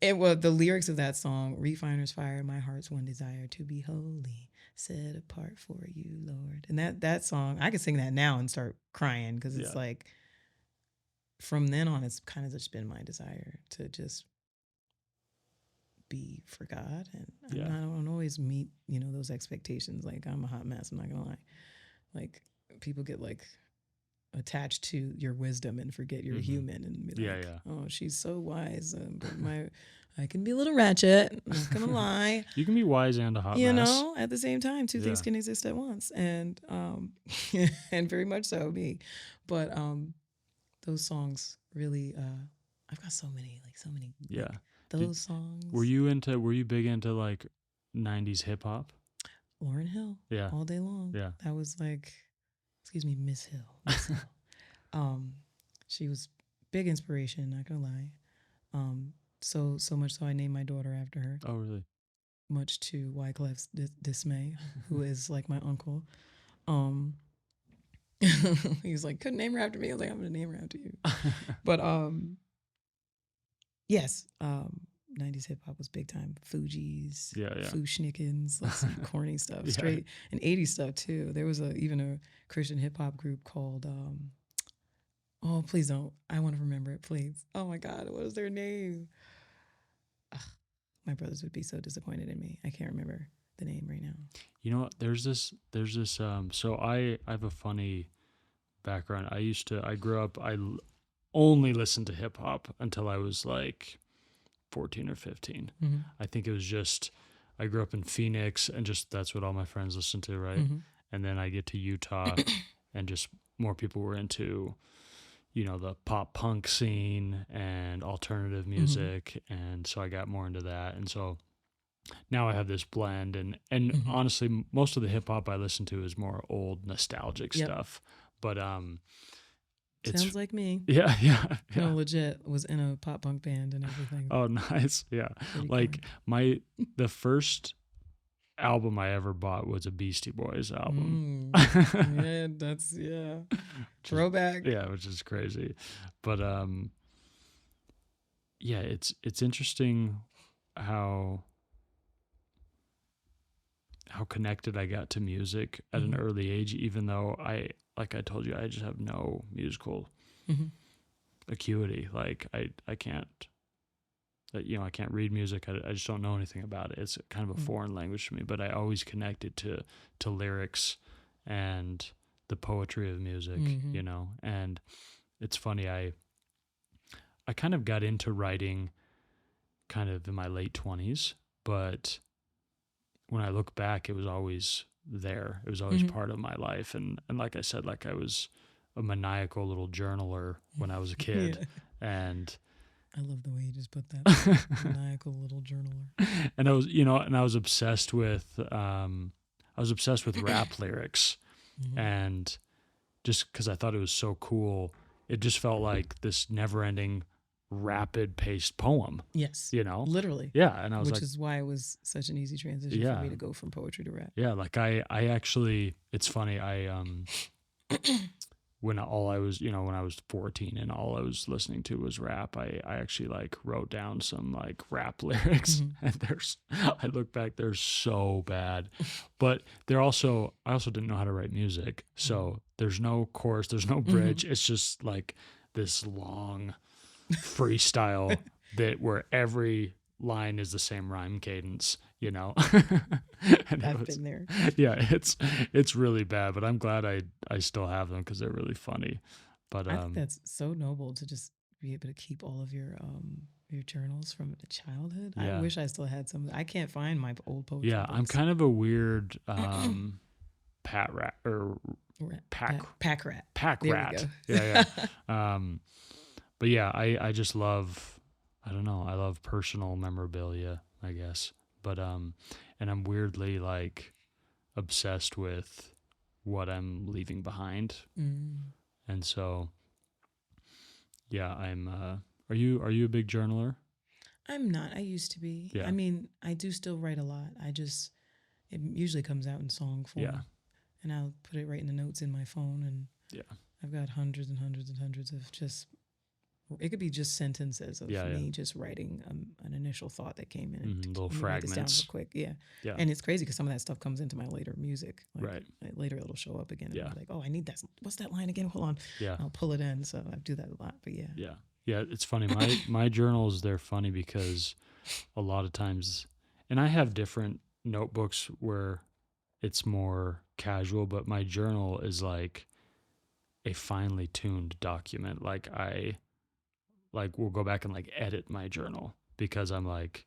it was the lyrics of that song, Refiner's Fire, my heart's one desire to be holy, set apart for you, Lord. And that song, I could sing that now and start crying because it's like from then on, it's kind of just been my desire to just be for God. And I don't always meet, those expectations. Like I'm a hot mess, I'm not gonna lie. Like people get like attached to your wisdom and forget you're human and be like, oh, she's so wise. But I can be a little ratchet. I'm not gonna lie. You can be wise and a hot You mess. know, at the same time, two things Yeah. can exist at once, and and very much so me. But those songs really, I've got so many. Yeah. Those songs. Were you big into like 90s hip hop? Lauryn Hill. Yeah. All day long. Yeah. That was like, excuse me, Miss Hill. Miss Hill. She was big inspiration, not gonna lie. So much so I named my daughter after her. Oh, really? Much to Wyclef's dismay, who is like my uncle. He was like, couldn't name her after me. I was like, I'm gonna name her after you. But yes, 90s hip hop was big time. Fugees, Yeah. Fushnikins, like some corny stuff, straight, and 80s stuff too. There was even a Christian hip hop group called oh, please don't. I want to remember it, please. Oh my God, what was their name? Ugh, my brothers would be so disappointed in me. I can't remember the name right now. You know what? There's this so I have a funny background. I grew up, only listened to hip hop until I was like 14 or 15. Mm-hmm. I think it was just, I grew up in Phoenix and just that's what all my friends listened to, right? Mm-hmm. And then I get to Utah and just more people were into, you know, the pop punk scene and alternative music. And so I got more into that. And so now I have this blend and honestly, most of the hip hop I listen to is more old nostalgic stuff. But it's sounds like me. Yeah. No, legit was in a pop punk band and everything. Oh, nice. Yeah. Pretty like the first album I ever bought was a Beastie Boys album. Yeah, that's throwback. Yeah, which is crazy. But yeah, it's interesting how connected I got to music at an early age, even though I told you, I just have no musical acuity. Like I can't, you know, I can't read music. I just don't know anything about it. It's kind of a foreign language to me, but I always connected to lyrics and the poetry of music, you know. And it's funny, I kind of got into writing kind of in my late 20s, but when I look back, it was always there. It was always part of my life. And like I said, like I was a maniacal little journaler when I was a kid. And I love the way you just put that. Maniacal little journaler. And I was obsessed with rap lyrics. And just because I thought it was so cool, it just felt like this never-ending rapid-paced poem. Yes. You know? Literally. Yeah. And I was Which is why it was such an easy transition for me to go from poetry to rap. Yeah. Like I actually, it's funny. When I was 14 and all I was listening to was rap, I actually like wrote down some like rap lyrics and I look back, they're so bad, but I also didn't know how to write music. So there's no chorus, there's no bridge. It's just like this long freestyle where every line is the same rhyme cadence, you know. And I've been there. Yeah, it's really bad, but I'm glad I still have them because they're really funny. But I think that's so noble to just be able to keep all of your journals from childhood. Yeah. I wish I still had some. I can't find my old poetry. Yeah, books. I'm kind of a weird pack rat. Pack rat. Yeah. But yeah, I just love, I don't know, I love personal memorabilia, I guess. But and I'm weirdly like obsessed with what I'm leaving behind. And so yeah, I'm are you a big journaler? I'm not. I used to be. Yeah. I mean, I do still write a lot. It usually comes out in song form. Yeah. And I'll put it right in the notes in my phone, and I've got hundreds and hundreds and hundreds of just, it could be just sentences of me just writing an initial thought that came in. Little fragments. Down real quick. Yeah. And it's crazy because some of that stuff comes into my later music. Like, later it'll show up again. And I'll be like, oh, I need that. What's that line again? Hold on. Yeah. I'll pull it in. So I do that a lot. But yeah. Yeah, it's funny. My journals, they're funny because a lot of times, and I have different notebooks where it's more casual, but my journal is like a finely tuned document. Like we'll go back and like edit my journal because I'm like,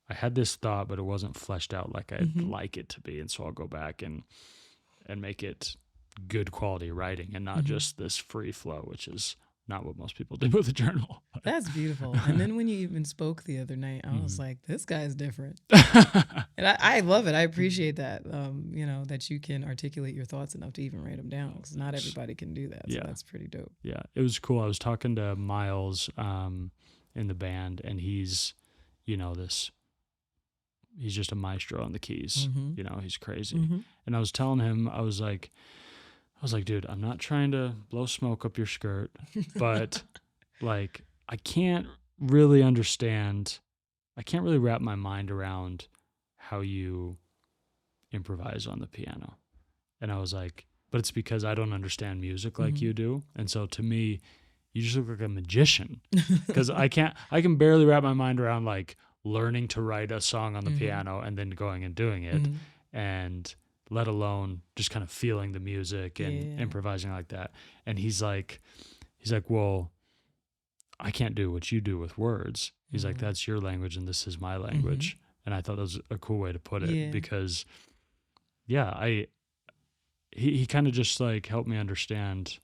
I had this thought, but it wasn't fleshed out like I'd Mm-hmm. like it to be. And so I'll go back and make it good quality writing and not Mm-hmm. just this free flow, which is not what most people do with a journal. That's beautiful. And then when you even spoke the other night, I was Mhm. like, this guy's different. And I love it. I appreciate that, you know, that you can articulate your thoughts enough to even write them down, because not everybody can do that. So Yeah. that's pretty dope. Yeah, it was cool. I was talking to Miles in the band, and he's, you know, he's just a maestro on the keys. Mm-hmm. You know, he's crazy. Mm-hmm. And I was telling him, I was like, dude, I'm not trying to blow smoke up your skirt, but like, I can't really wrap my mind around how you improvise on the piano. And I was like, but it's because I don't understand music like Mm-hmm. you do. And so to me, you just look like a magician, because I can barely wrap my mind around like learning to write a song on the Mm-hmm. piano and then going and doing it, Mm-hmm. and let alone just kind of feeling the music and Yeah. improvising like that. And he's like, well, I can't do what you do with words. He's like, Mm-hmm. that's your language and this is my language. And I thought that was a cool way to put it, Yeah. because he kind of just like helped me understand,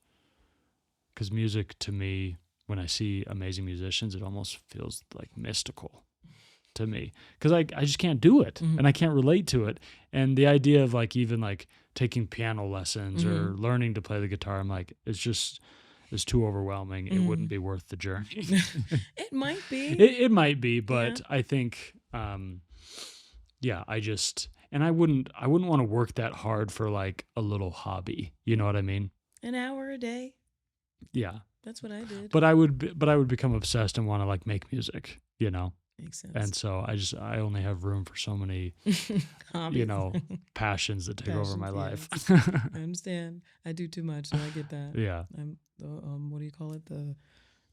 because music to me, when I see amazing musicians, it almost feels like mystical to me, because I just can't do it, Mhm. and I can't relate to it. And the idea of like even like taking piano lessons or Mhm. learning to play the guitar, I'm like, it's too overwhelming. It wouldn't be worth the journey. It might be. It might be, but Yeah. I think, I wouldn't want to work that hard for like a little hobby. You know what I mean? An hour a day. Yeah. That's what I did. But I would become obsessed and want to like make music, you know? Makes sense. And so I only have room for so many, Hobbies. you know, passions that take over my Passions, life. I understand. I do too much, so I get that. Yeah. I'm the what do you call it? The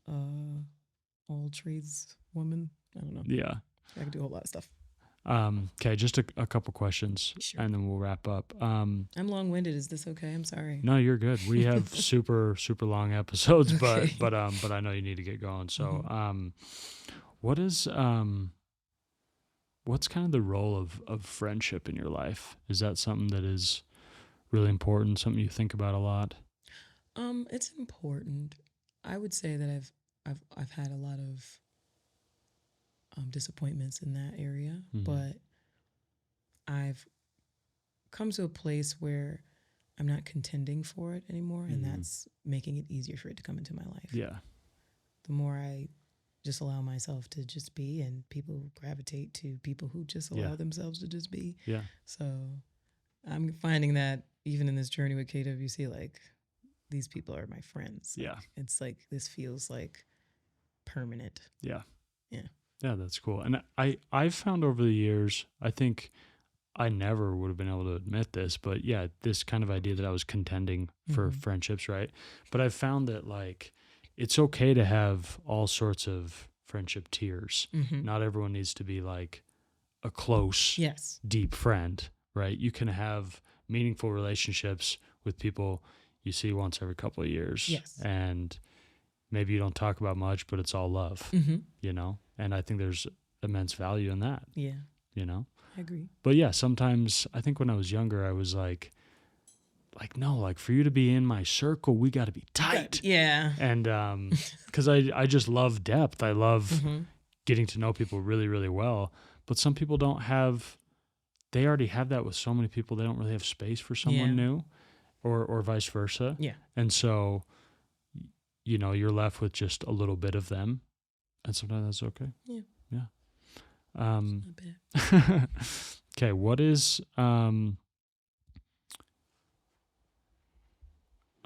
all trades woman. I don't know. Yeah. I can do a whole lot of stuff. Okay, just a couple questions, Sure. and then we'll wrap up. I'm long winded. Is this okay? I'm sorry. No, you're good. We have super long episodes, Okay. but I know you need to get going. So, what is what's kind of the role of friendship in your life? Is that something that is really important? Something you think about a lot? It's important. I would say that I've had a lot of disappointments in that area, but I've come to a place where I'm not contending for it anymore, and that's making it easier for it to come into my life. Yeah. The more I just allow myself to just be, and people gravitate to people who just allow themselves to just be. Yeah. So I'm finding that even in this journey with KWC, like, these people are my friends. Like, Yeah. it's like, this feels like permanent. Yeah. Yeah. Yeah, that's cool. And I've found over the years, I think I never would have been able to admit this, but yeah, this kind of idea that I was contending for friendships, right? But I've found that like it's okay to have all sorts of friendship tiers. Not everyone needs to be like a close, deep friend, right? You can have meaningful relationships with people you see once every couple of years. Yes. And maybe you don't talk about much, but it's all love, you know? And I think there's immense value in that. Yeah. You know? I agree. But yeah, sometimes I think when I was younger, I was like, no, like for you to be in my circle, we got to be tight. Yeah. And because I just love depth. I love getting to know people really, really well. But some people they already have that with so many people. They don't really have space for someone new, or vice versa. Yeah. And so, you know, you're left with just a little bit of them. And sometimes that's okay. Yeah. Yeah. Not bad. Okay, what is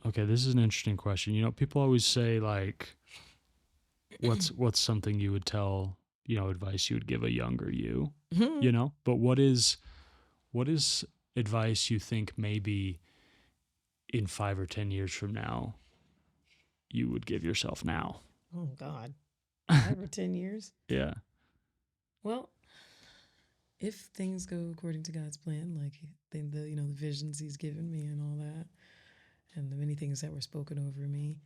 okay, this is an interesting question. You know, people always say like what's something you would tell, you know, advice you would give a younger you, you know? But what is advice you think maybe in 5 or 10 years from now you would give yourself now? Oh God. 5 or 10 years? Yeah. Well, if things go according to God's plan, like the visions He's given me and all that, and the many things that were spoken over me,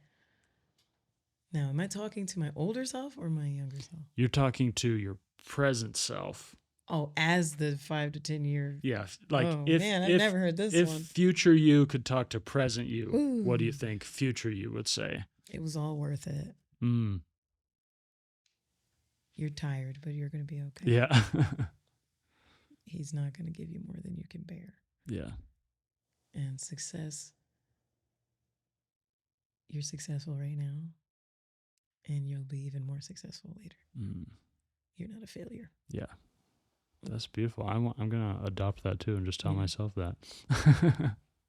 Now, am I talking to my older self or my younger self? You're talking to your present self. Oh, as the 5 to 10 year. Yeah, like Oh, if man, I've never heard this if one. future you could talk to present you, Ooh. what do you think future you would say? It was all worth it. You're tired, but you're going to be okay. Yeah. He's not going to give you more than you can bear. Yeah. And success, you're successful right now, and you'll be even more successful later. You're not a failure. Yeah. That's beautiful. I'm going to adopt that too and just tell myself that.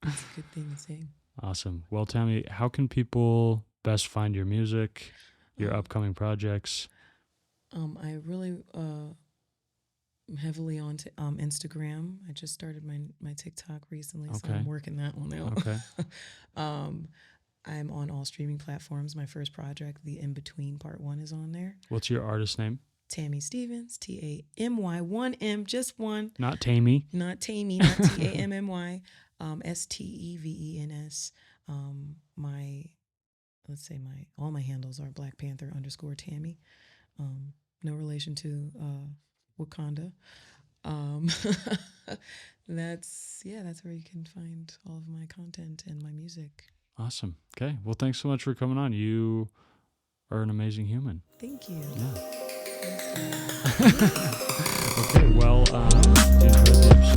That's a good thing to say. Awesome. Well, Tamy, how can people best find your music, your upcoming projects? I really heavily on Instagram. I just started my TikTok recently, so I'm working that one out. Okay. I'm on all streaming platforms. My first project, The In Between Part 1, is on there. What's your artist name? Tamy Stevens, Tamy, 1 M, just one. Not Tamy. Not Tamy, not Tammy, Stevens. All my handles are Black Panther _Tammy. No relation to Wakanda. That's where you can find all of my content and my music. Awesome. Okay. Well, thanks so much for coming on. You are an amazing human. Thank you. Yeah. Okay. Well, do you enjoy the episode?